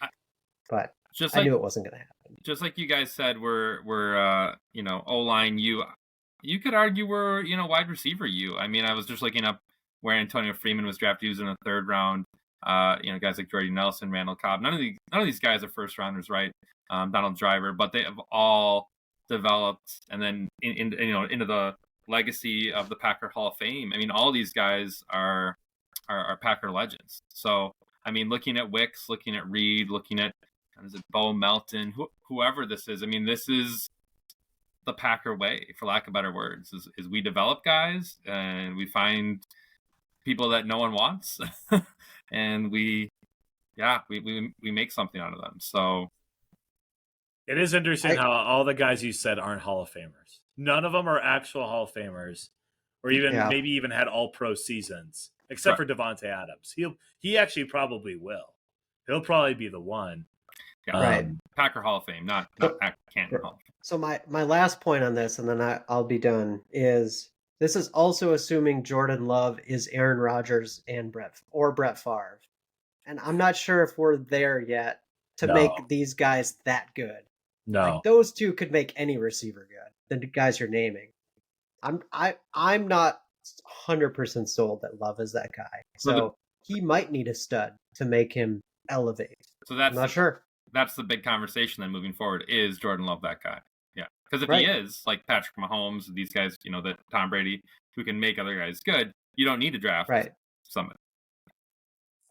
But I knew it wasn't going to happen. Just like you guys said, we're O-line you could argue we're, wide receiver you. I mean, I was just looking up where Antonio Freeman was drafted. He was in the third round. Guys like Jordy Nelson, Randall Cobb. None of these guys are first rounders, right? Donald Driver, but they have all developed and then into the legacy of the Packer Hall of Fame. I mean, all these guys are Packer legends. So, I mean, looking at Wicks, looking at Reed, looking at Bo Melton, whoever this is. I mean, this is the Packer way, for lack of better words, is we develop guys and we find people that no one wants, and we make something out of them. So it is interesting how all the guys you said aren't Hall of Famers. None of them are actual Hall of Famers, or maybe even had all pro seasons, except for Devontae Adams. He actually probably will. He'll probably be the one. Yeah, right. Packer Hall of Fame, not Canton Hall of Fame. So my last point on this, and then I'll be done, is this is also assuming Jordan Love is Aaron Rodgers and Brett Favre. And I'm not sure if we're there yet to make these guys that good. No. Like, those two could make any receiver good, the guys you're naming. I'm not 100% sold that Love is that guy. So he might need a stud to make him elevate. So I'm not sure. That's the big conversation then moving forward. Is Jordan Love that guy? Yeah. Because if he is, like Patrick Mahomes, these guys, that Tom Brady, who can make other guys good, you don't need to draft someone.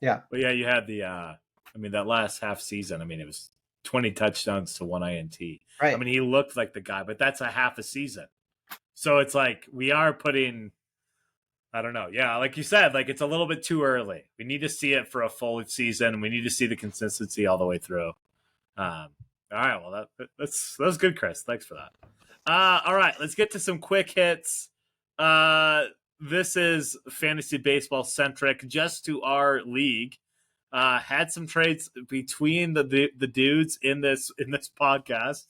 Yeah. But yeah, you had that last half season, it was 20 touchdowns to 1 INT. Right. I mean, he looked like the guy, but that's a half a season. So it's like we are putting, I don't know. Yeah, like you said, like it's a little bit too early. We need to see it for a full season. We need to see the consistency all the way through. All right, well, that was good, Chris. Thanks for that. All right, let's get to some quick hits. This is fantasy baseball centric, just to our league. Had some trades between the dudes in this podcast.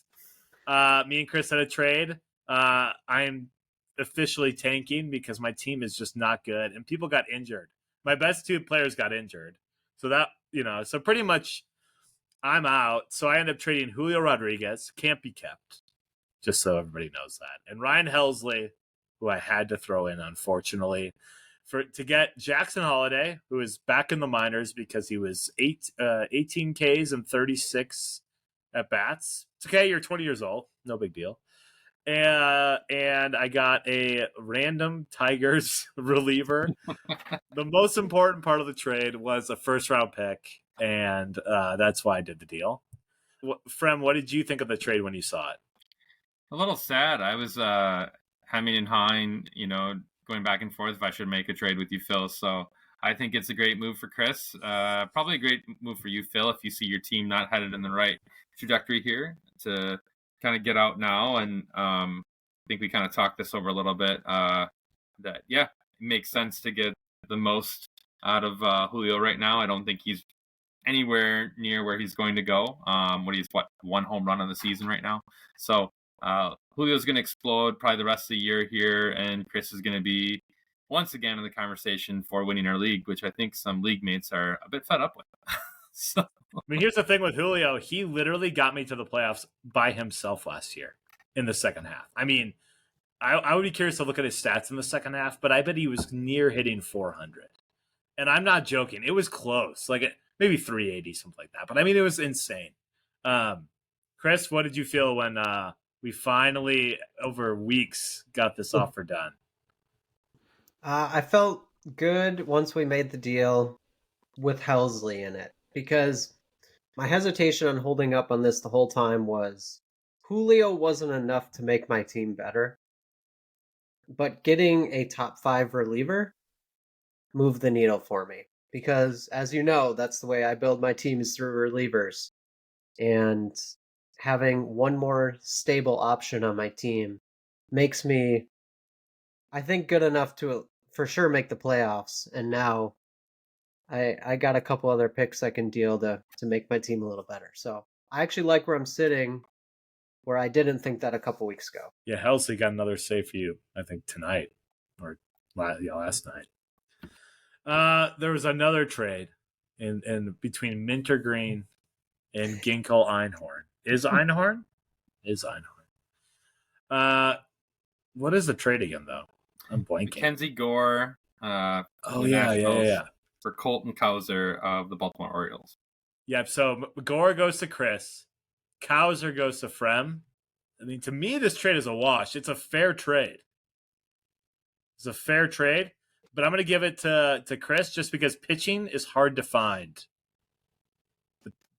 Me and Chris had a trade. I'm officially tanking because my team is just not good, and people got injured. My best two players got injured, so that so pretty much I'm out. So I end up trading Julio Rodriguez, can't be kept, just so everybody knows that, and Ryan Helsley, who I had to throw in, unfortunately, to get Jackson Holiday, who is back in the minors because he was 18 Ks and 36 at bats. It's okay, you're 20 years old, no big deal. And I got a random Tigers reliever. The most important part of the trade was a first-round pick, and that's why I did the deal. Frem, what did you think of the trade when you saw it? A little sad. I was hemming and hawing, going back and forth if I should make a trade with you, Phil. So I think it's a great move for Chris. Probably a great move for you, Phil, if you see your team not headed in the right trajectory here to kind of get out now. And I think we kind of talked this over a little bit, that, it makes sense to get the most out of Julio right now. I don't think he's anywhere near where he's going to go. He's one home run on the season right now. So Julio's going to explode probably the rest of the year here, and Chris is going to be once again in the conversation for winning our league, which I think some league mates are a bit fed up with. So. Here's the thing with Julio. He literally got me to the playoffs by himself last year in the second half. I would be curious to look at his stats in the second half, but I bet he was near hitting 400. And I'm not joking. It was close, like maybe 380, something like that. But it was insane. Chris, what did you feel when we finally, over weeks, got this offer done? I felt good once we made the deal with Helsley in it because my hesitation on holding up on this the whole time was Julio wasn't enough to make my team better, but getting a top 5 reliever moved the needle for me because, as you know, that's the way I build my teams through relievers. And having one more stable option on my team makes me, I think, good enough to for sure make the playoffs. And now I got a couple other picks I can deal to make my team a little better. So I actually like where I'm sitting, where I didn't think that a couple weeks ago. Yeah, Helsley got another save for you, I think, tonight or last night. There was another trade in between Minter Green and Ginkle Einhorn. Is Einhorn? What is the trade again, though? I'm blanking. Mackenzie Gore. Yeah. For Colton Cowser of the Baltimore Orioles. Yep. So Gore goes to Chris. Cowser goes to Frem. I mean, to me, this trade is a wash. It's a fair trade. But I'm going to give it to Chris just because pitching is hard to find.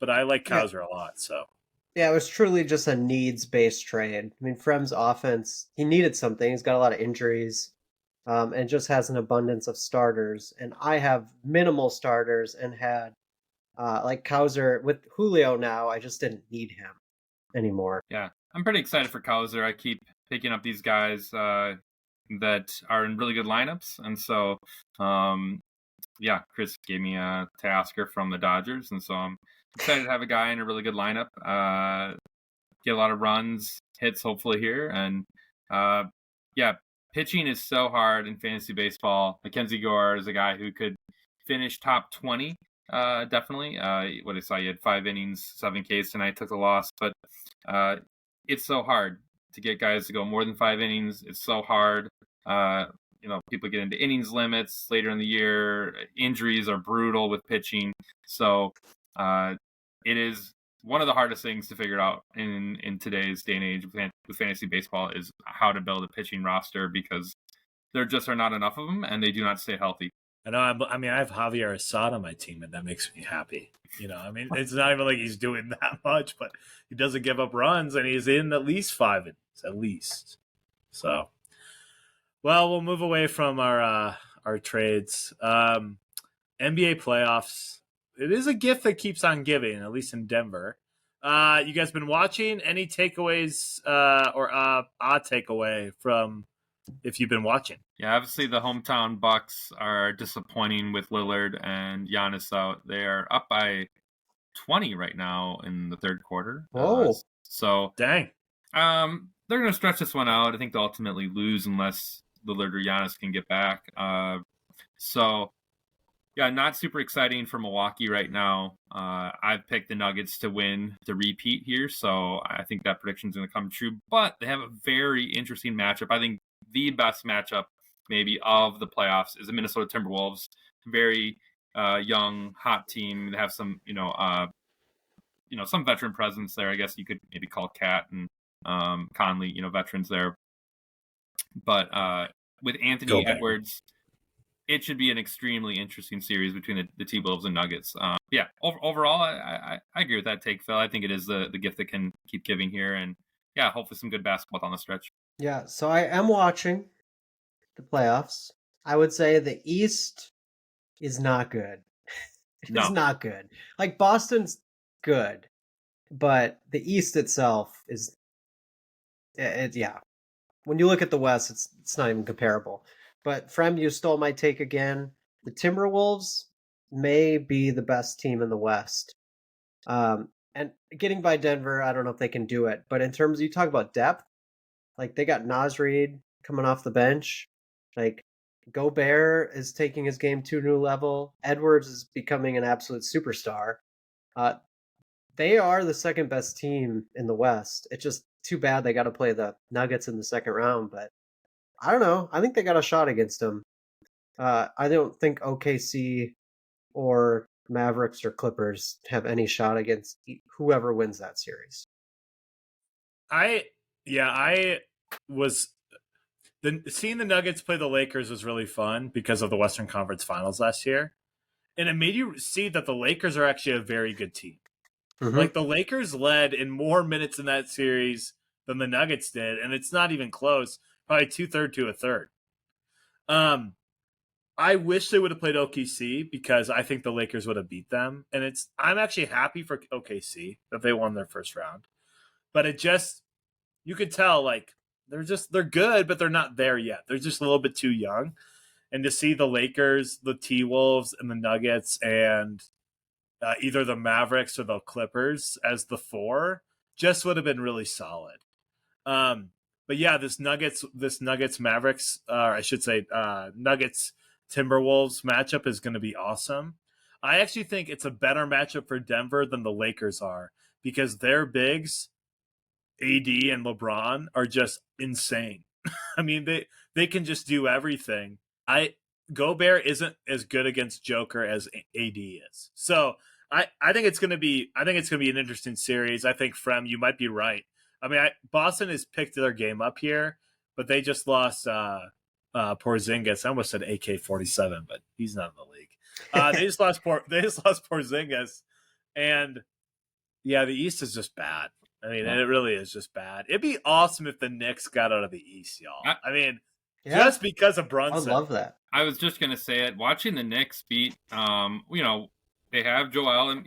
But I like Cowser a lot, so. Yeah, it was truly just a needs-based trade. I mean, Frem's offense, he needed something. He's got a lot of injuries and just has an abundance of starters. And I have minimal starters and had, like Cowser, with Julio now, I just didn't need him anymore. Yeah, I'm pretty excited for Cowser. I keep picking up these guys that are in really good lineups. And so, Chris gave me a Teoscar from the Dodgers. And so I'm excited to have a guy in a really good lineup, get a lot of runs, hits hopefully here. And pitching is so hard in fantasy baseball. Mackenzie Gore is a guy who could finish top 20, definitely. What I saw, you had 5 innings, 7 Ks tonight, took the loss. But it's so hard to get guys to go more than 5 innings. It's so hard. People get into innings limits later in the year. Injuries are brutal with pitching. So it is one of the hardest things to figure out in today's day and age with fantasy baseball is how to build a pitching roster because there just are not enough of them and they do not stay healthy. I know. I have Javier Assad on my team, and that makes me happy. It's not even like he's doing that much, but he doesn't give up runs, and he's in at least 5 innings, at least. So, well, we'll move away from our trades. NBA playoffs. It is a gift that keeps on giving, at least in Denver. You guys been watching? Any takeaways or a takeaway from if you've been watching? Yeah, obviously the hometown Bucks are disappointing with Lillard and Giannis out. They are up by 20 right now in the third quarter. Oh, dang. They're going to stretch this one out. I think they'll ultimately lose unless Lillard or Giannis can get back. Not super exciting for Milwaukee right now. I've picked the Nuggets to win the repeat here, so I think that prediction is going to come true. But they have a very interesting matchup. I think the best matchup maybe of the playoffs is the Minnesota Timberwolves. Very young, hot team. They have some, some veteran presence there. I guess you could maybe call Cat and Conley, veterans there. But with Anthony Edwards, it should be an extremely interesting series between the T-Wolves and Nuggets. Overall, I agree with that take, Phil. I think it is the gift that can keep giving here. And, hopefully some good basketball on the stretch. Yeah, so I am watching the playoffs. I would say the East is not good. It's not good. Like, Boston's good, but the East itself is, when you look at the West, it's not even comparable. But Frem, you stole my take again. The Timberwolves may be the best team in the West. And getting by Denver, I don't know if they can do it. But in terms of, you talk about depth, like they got Naz Reid coming off the bench. Like Gobert is taking his game to a new level. Edwards is becoming an absolute superstar. They are the second best team in the West. It's just too bad they got to play the Nuggets in the second round, but I don't know. I think they got a shot against them. I don't think OKC or Mavericks or Clippers have any shot against whoever wins that series. I was seeing the Nuggets play the Lakers was really fun because of the Western Conference Finals last year, and it made you see that the Lakers are actually a very good team. Mm-hmm. Like the Lakers led in more minutes in that series than the Nuggets did, and it's not even close. Probably 2/3 to a third. I wish they would have played OKC because I think the Lakers would have beat them, and I'm actually happy for OKC that they won their first round, but you could tell like they're good, but they're not there yet. They're just a little bit too young, and to see the Lakers, the T-Wolves, and the Nuggets, and either the Mavericks or the Clippers as the 4 just would have been really solid. But yeah, this Nuggets Mavericks, I should say Nuggets Timberwolves matchup is going to be awesome. I actually think it's a better matchup for Denver than the Lakers are because their bigs, AD and LeBron, are just insane. I mean, they can just do everything. Gobert isn't as good against Joker as AD is. So I think it's going to be an interesting series. I think Frem, you might be right. I mean, Boston has picked their game up here, but they just lost Porzingis. I almost said AK-47, but he's not in the league. They just lost Porzingis, and yeah, the East is just bad. I mean, it really is just bad. It'd be awesome if the Knicks got out of the East, y'all. I mean, just because of Brunson. I love that. I was just gonna say it. Watching the Knicks beat, they have Joel, and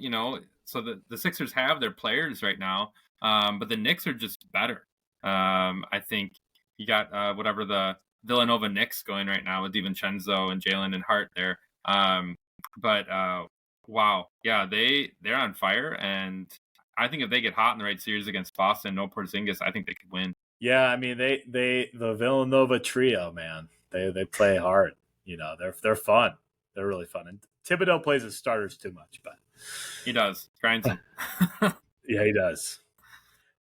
so the Sixers have their players right now, but the Knicks are just better. I think you got whatever the Villanova Knicks going right now with DiVincenzo and Jalen and Hart there. But wow, yeah, they're on fire, and I think if they get hot in the right series against Boston, no Porzingis, I think they could win. Yeah, I mean the Villanova trio, man, they play hard. They're fun. They're really fun. And Thibodeau plays his starters too much, but he does. Grinds them. Yeah, he does.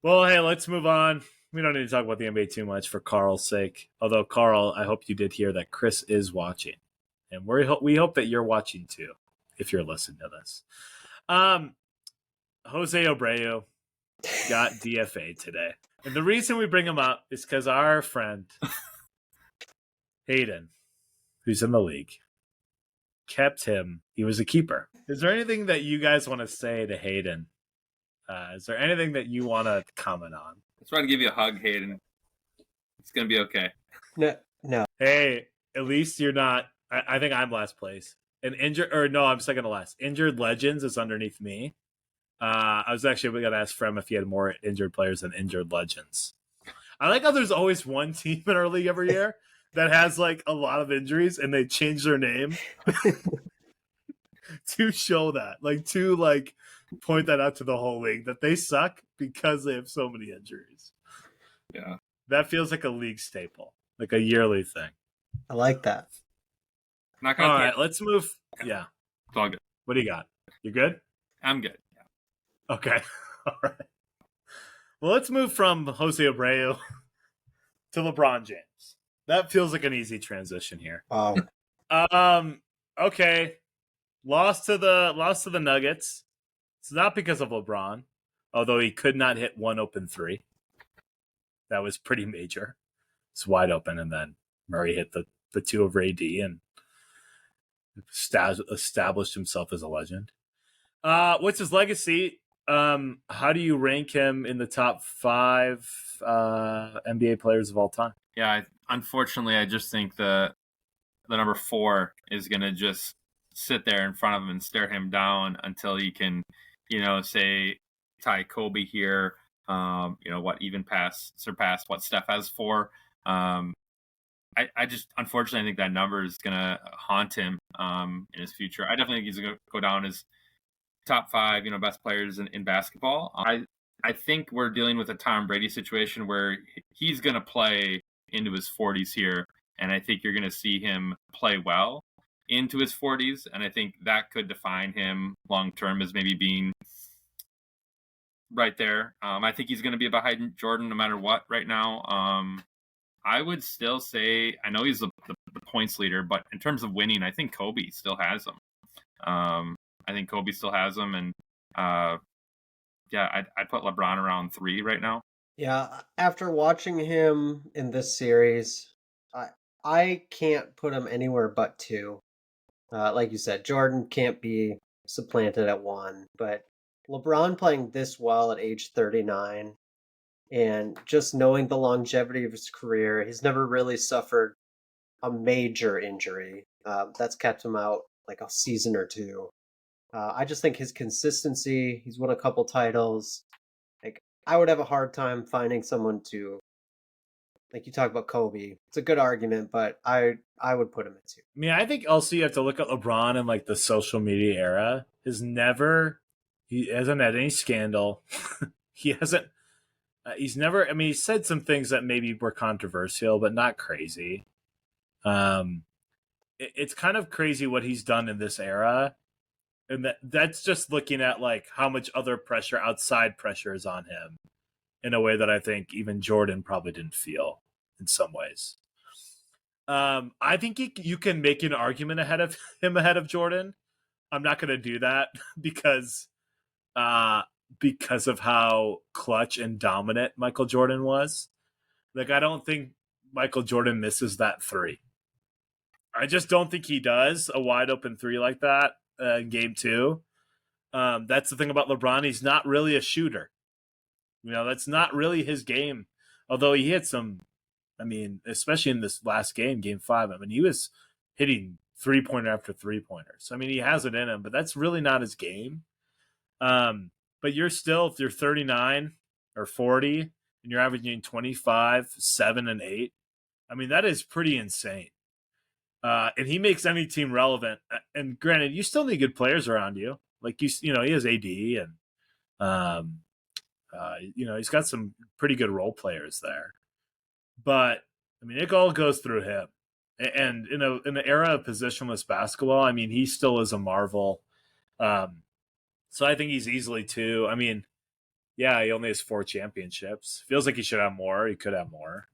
Well, hey, let's move on. We don't need to talk about the NBA too much for Carl's sake. Although, Carl, I hope you did hear that Chris is watching. And we hope that you're watching too, if you're listening to this. Jose Abreu got DFA today. And the reason we bring him up is because our friend, Hayden, who's in the league, kept him. He was a keeper. Is there anything that you guys want to say to Hayden? Is there anything that you want to comment on? Let's try to give you a hug, Hayden. It's going to be okay. No. Hey, at least you're not. I think I'm last place. I'm second to last. Injured Legends is underneath me. I was actually going to ask Frem if he had more injured players than Injured Legends. I like how there's always one team in our league every year that has like a lot of injuries and they change their name to show that, to point that out to the whole league that they suck because they have so many injuries. Yeah. That feels like a league staple, like a yearly thing. I like that. All right, let's move. Yeah. It's all good. What do you got? You good? I'm good. Yeah. Okay. All right. Well, let's move from Jose Abreu to LeBron James. That feels like an easy transition here. Okay. Lost to the Nuggets. It's not because of LeBron, although he could not hit one open three. That was pretty major. It's wide open, and then Murray hit the two over AD and established himself as a legend. What's his legacy? How do you rank him in the top 5 NBA players of all time? Yeah, unfortunately, I just think the number 4 is going to just sit there in front of him and stare him down until he can, say tie Kobe here. Surpass what Steph has 4. I just unfortunately think that number is going to haunt him in his future. I definitely think he's going to go down as top 5, best players in basketball. I think we're dealing with a Tom Brady situation where he's going to play into his 40s here, and I think you're going to see him play well into his 40s, and I think that could define him long term as maybe being right there. I think he's going to be behind Jordan no matter what right now. I would still say, I know he's the points leader, but in terms of winning, I think Kobe still has him. And I'd put LeBron around 3 right now. Yeah, after watching him in this series, I can't put him anywhere but two. Like you said, Jordan can't be supplanted at one, but LeBron playing this well at age 39 and just knowing the longevity of his career, he's never really suffered a major injury. That's kept him out like a season or two. I just think his consistency, he's won a couple titles. Like, I would have a hard time finding someone to, like you talk about Kobe. It's a good argument, but I would put him at two. I mean, I think also you have to look at LeBron in like the social media era. He hasn't had any scandal. he hasn't, he's never, I mean, he said some things that maybe were controversial, but not crazy. It's kind of crazy what he's done in this era. And that's just looking at like how much other pressure, outside pressure is on him in a way that I think even Jordan probably didn't feel in some ways. I think you can make an argument ahead of Jordan. I'm not going to do that because of how clutch and dominant Michael Jordan was. Like, I don't think Michael Jordan misses that three. I just don't think he does a wide open three like that in game two. That's the thing about LeBron. He's not really a shooter. That's not really his game. Although he hit some, I mean, especially in this last game, game 5, I mean, he was hitting 3-pointer after 3-pointer. So, I mean, he has it in him, but that's really not his game. But you're still, if you're 39 or 40 and you're averaging 25, 7, and 8, I mean, that is pretty insane. And he makes any team relevant. And granted, you still need good players around you. Like, he has AD and, he's got some pretty good role players there. But, I mean, it all goes through him. And in an era of positionless basketball, I mean, he still is a marvel. So I think he's easily 2. I mean, yeah, he only has 4 championships. Feels like he should have more. He could have more.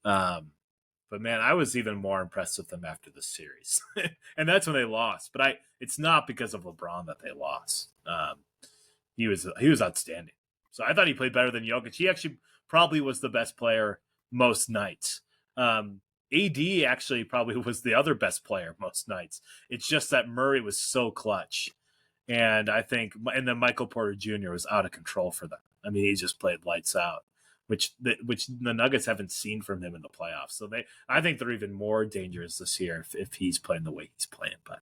But man, I was even more impressed with them after the series, and that's when they lost. But it's not because of LeBron that they lost. He was outstanding. So I thought he played better than Jokic. He actually probably was the best player most nights. AD actually probably was the other best player most nights. It's just that Murray was so clutch, and then Michael Porter Jr. was out of control for them. I mean, he just played lights out, which the Nuggets haven't seen from him in the playoffs. So I think they're even more dangerous this year if he's playing the way he's playing. But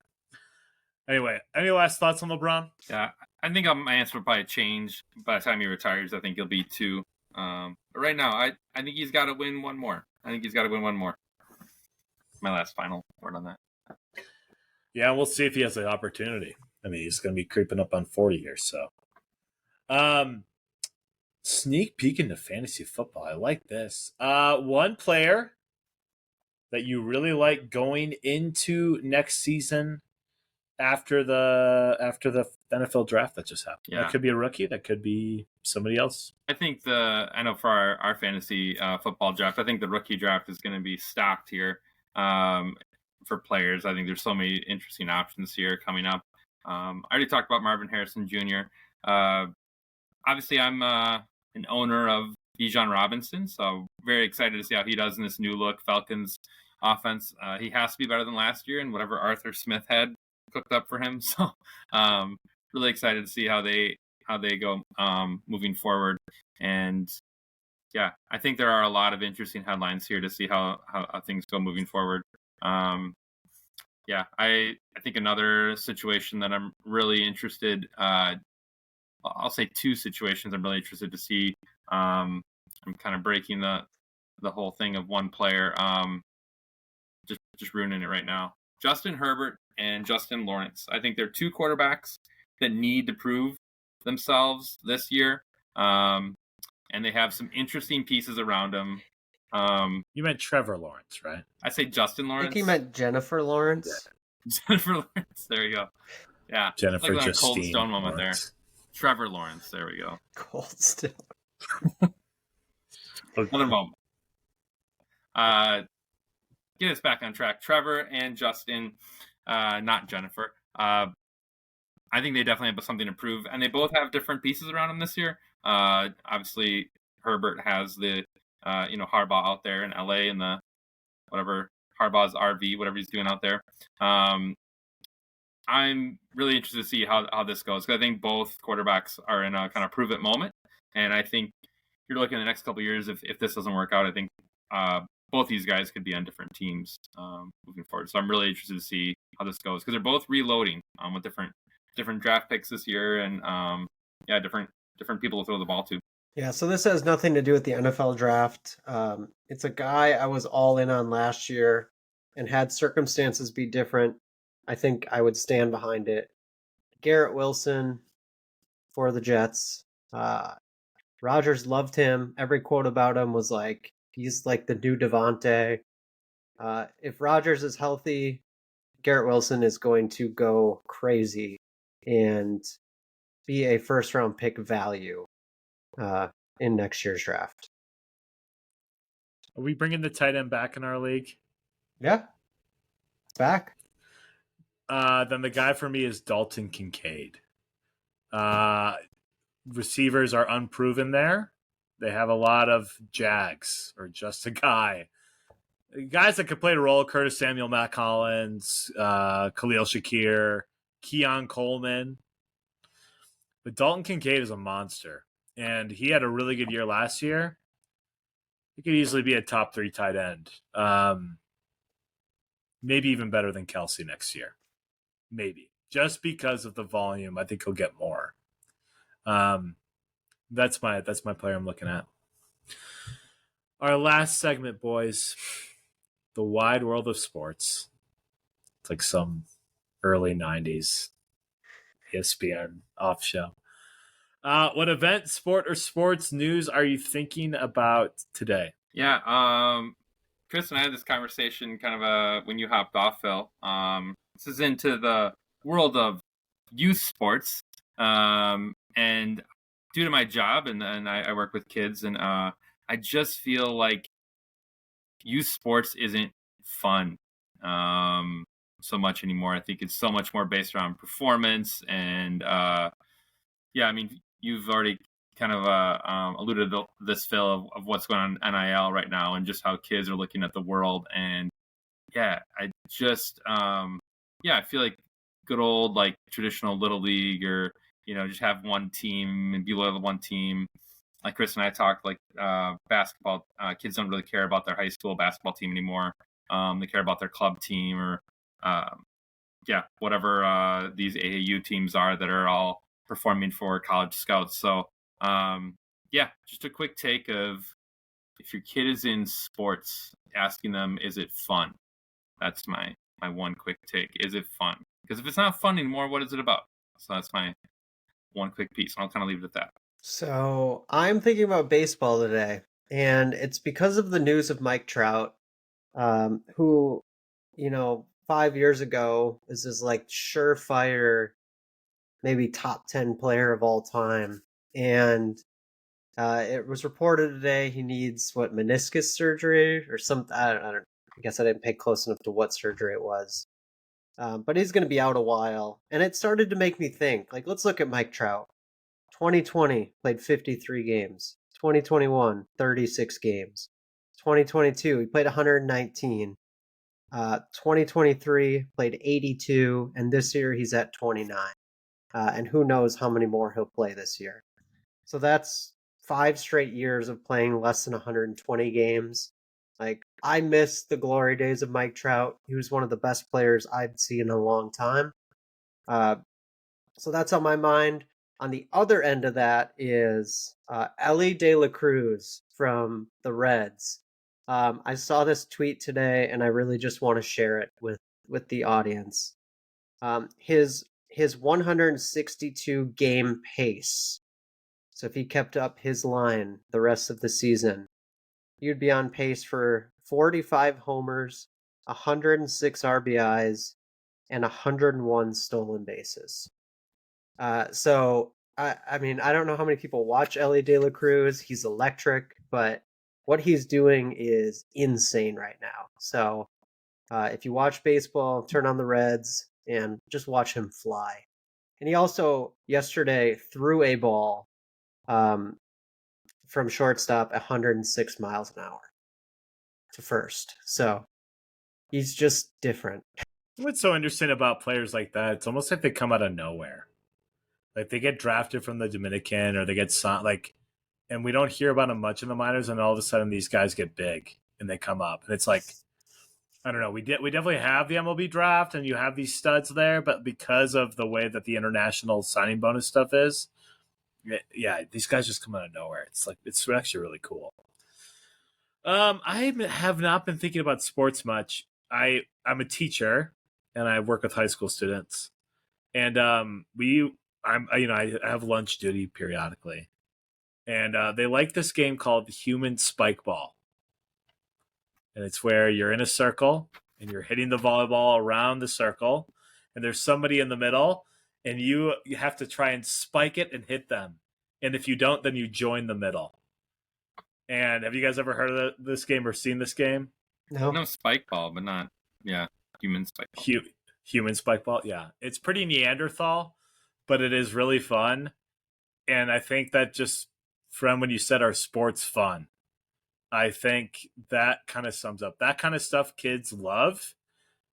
anyway, any last thoughts on LeBron? Yeah, I think my answer will probably change by the time he retires. I think he'll be 2. But right now, I think he's got to win one more. My last final word on that. Yeah, we'll see if he has the opportunity. I mean, he's going to be creeping up on 40 here, so. Sneak peek into fantasy football. I like this. One player that you really like going into next season after the NFL draft that just happened. Yeah. That could be a rookie. That could be somebody else. I think I know for our fantasy football draft, I think the rookie draft is going to be stocked here for players. I think there's so many interesting options here coming up. I already talked about Marvin Harrison Jr. Obviously, I'm an owner of Bijan Robinson, so very excited to see how he does in this new look Falcons offense. He has to be better than last year and whatever Arthur Smith had cooked up for him. So really excited to see how they go moving forward. And yeah, I think there are a lot of interesting headlines here to see how things go moving forward. Yeah, I think another situation that I'm really interested, I'll say 2 situations I'm really interested to see. I'm kind of breaking the whole thing of one player, just ruining it right now. Justin Herbert and Justin Lawrence. I think they're 2 quarterbacks that need to prove themselves this year, and they have some interesting pieces around them. You meant Trevor Lawrence, right? I say Justin Lawrence. I think he meant Jennifer Lawrence. Jennifer Lawrence. There you go. Yeah, Jennifer like Justine Cold Stone moment Lawrence. there. Trevor Lawrence. There we go. Cold Stone. Another moment. Get us back on track. Trevor and Justin, not Jennifer. I think they definitely have something to prove, and they both have different pieces around them this year. Obviously, Herbert has the Harbaugh out there in LA and the whatever Harbaugh's RV, whatever he's doing out there. I'm really interested to see how this goes, because I think both quarterbacks are in a kind of prove it moment, and I think you're looking at the next couple of years. If this doesn't work out, I think both these guys could be on different teams moving forward. So I'm really interested to see how this goes, because they're both reloading with different draft picks this year, and different people to throw the ball to. Yeah, so this has nothing to do with the NFL draft. It's a guy I was all in on last year, and had circumstances be different, I think I would stand behind it. Garrett Wilson for the Jets. Rodgers loved him. Every quote about him was like, he's like the new Devontae. If Rodgers is healthy, Garrett Wilson is going to go crazy and be a first-round pick value in next year's draft. Are we bringing the tight end back in our league? Yeah, it's back. Then the guy for me is Dalton Kincaid. Receivers are unproven there. They have a lot of Jags or just a guy. Guys that could play the role: Curtis Samuel, Matt Collins, Khalil Shakir, Keon Coleman. But Dalton Kincaid is a monster, and he had a really good year last year. He could easily be a top 3 tight end. Maybe even better than Kelsey next year. Maybe. Just because of the volume, I think he'll get more. That's my player I'm looking at. Our last segment, boys. The wide world of sports. It's like some early 90s ESPN off show. What event, sport, or sports news are you thinking about today? Yeah, Chris and I had this conversation kind of when you hopped off, Phil. This is into the world of youth sports, and due to my job, and I work with kids, and I just feel like youth sports isn't fun so much anymore. I think it's so much more based around performance, and I mean, you've already kind of alluded to this, Phil, of what's going on in NIL right now, and just how kids are looking at the world. And I just I feel like good old like traditional little league, or just have one team and be loyal to one team. Like Chris and I talked, like basketball, kids don't really care about their high school basketball team anymore. They care about their club team, or whatever these AAU teams are that are all performing for college scouts. So just a quick take of, if your kid is in sports, asking them, is it fun? That's my one quick take. Is it fun? Because if it's not fun anymore, what is it about? So that's my one quick piece, and I'll kind of leave it at that. So I'm thinking about baseball today, and it's because of the news of Mike Trout, who, 5 years ago is this like surefire, maybe top 10 player of all time. And it was reported today he needs meniscus surgery or something. I guess I didn't pay close enough to what surgery it was. But he's going to be out a while. And it started to make me think, like, let's look at Mike Trout. 2020, played 53 games. 2021, 36 games. 2022, he played 119. 2023, played 82. And this year, he's at 29. And who knows how many more he'll play this year. So that's 5 straight years of playing less than 120 games. Like, I miss the glory days of Mike Trout. He was one of the best players I'd seen in a long time. So that's on my mind. On the other end of that is Elly De La Cruz from the Reds. I saw this tweet today, and I really just want to share it with the audience. His 162 game pace. So if he kept up his line the rest of the season, you'd be on pace for 45 homers, 106 RBIs, and 101 stolen bases. So, I mean, I don't know how many people watch Elly De La Cruz. He's electric, but what he's doing is insane right now. So, if you watch baseball, turn on the Reds and just watch him fly. And he also, yesterday, threw a ball from shortstop 106 miles an hour to first. So he's just different. What's so interesting about players like that? It's almost like they come out of nowhere. Like they get drafted from the Dominican, or they get signed, and we don't hear about them much in the minors, and all of a sudden these guys get big and they come up, and it's like, I don't know. We definitely have the MLB draft, and you have these studs there, but because of the way that the international signing bonus stuff is, yeah, these guys just come out of nowhere. It's actually really cool. I have not been thinking about sports much. I'm a teacher, and I work with high school students, and I have lunch duty periodically, and they like this game called Human Spike Ball, and it's where you're in a circle and you're hitting the volleyball around the circle, and there's somebody in the middle, and you have to try and spike it and hit them, and if you don't, then you join the middle. And have you guys ever heard of this game or seen this game? No, spike ball, but not human spike ball. Human spike ball, yeah. It's pretty Neanderthal, but it is really fun. And I think that just from when you said our sports fun, I think that kind of sums up that kind of stuff kids love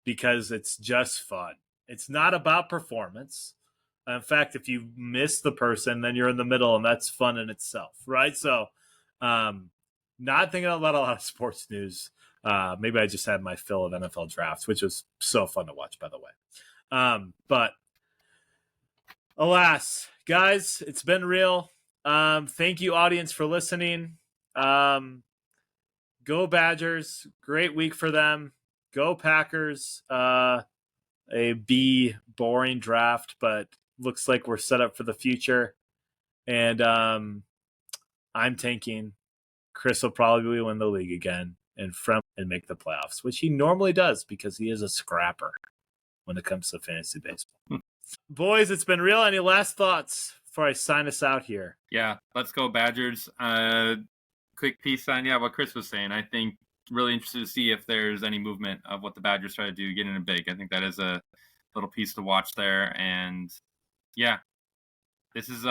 because it's just fun. It's not about performance. In fact, if you miss the person, then you're in the middle, and that's fun in itself, right? So, not thinking about a lot of sports news. Maybe I just had my fill of NFL drafts, which was so fun to watch, by the way. But alas, guys, it's been real. Thank you, audience, for listening. Go Badgers. Great week for them. Go Packers. A B boring draft, but looks like we're set up for the future. And I'm tanking. Chris will probably win the league again and make the playoffs, which he normally does because he is a scrapper when it comes to fantasy baseball. Boys, it's been real. Any last thoughts before I sign us out here? Yeah, let's go Badgers. Quick piece on what Chris was saying. I think really interested to see if there's any movement of what the Badgers try to do, get in a big. I think that is a little piece to watch there. And yeah, this is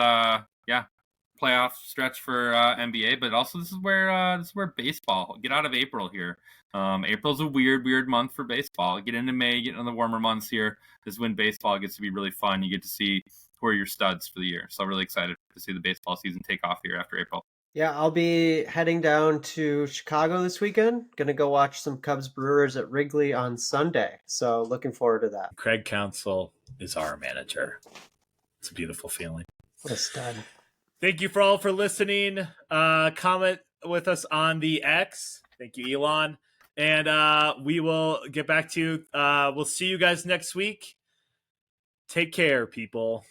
playoff stretch for NBA, but also this is where baseball get out of April here. April's a weird month for baseball. Get into May, get into the warmer months here. This is when baseball gets to be really fun. You get to see who are your studs for the year. So really excited to see the baseball season take off here after April. Yeah, I'll be heading down to Chicago this weekend. Gonna go watch some Cubs Brewers at Wrigley on Sunday. So looking forward to that. Craig Counsell is our manager. It's a beautiful feeling. What a stud. Thank you for listening. Comment with us on the X. Thank you, Elon. And we will get back to you. We'll see you guys next week. Take care, people.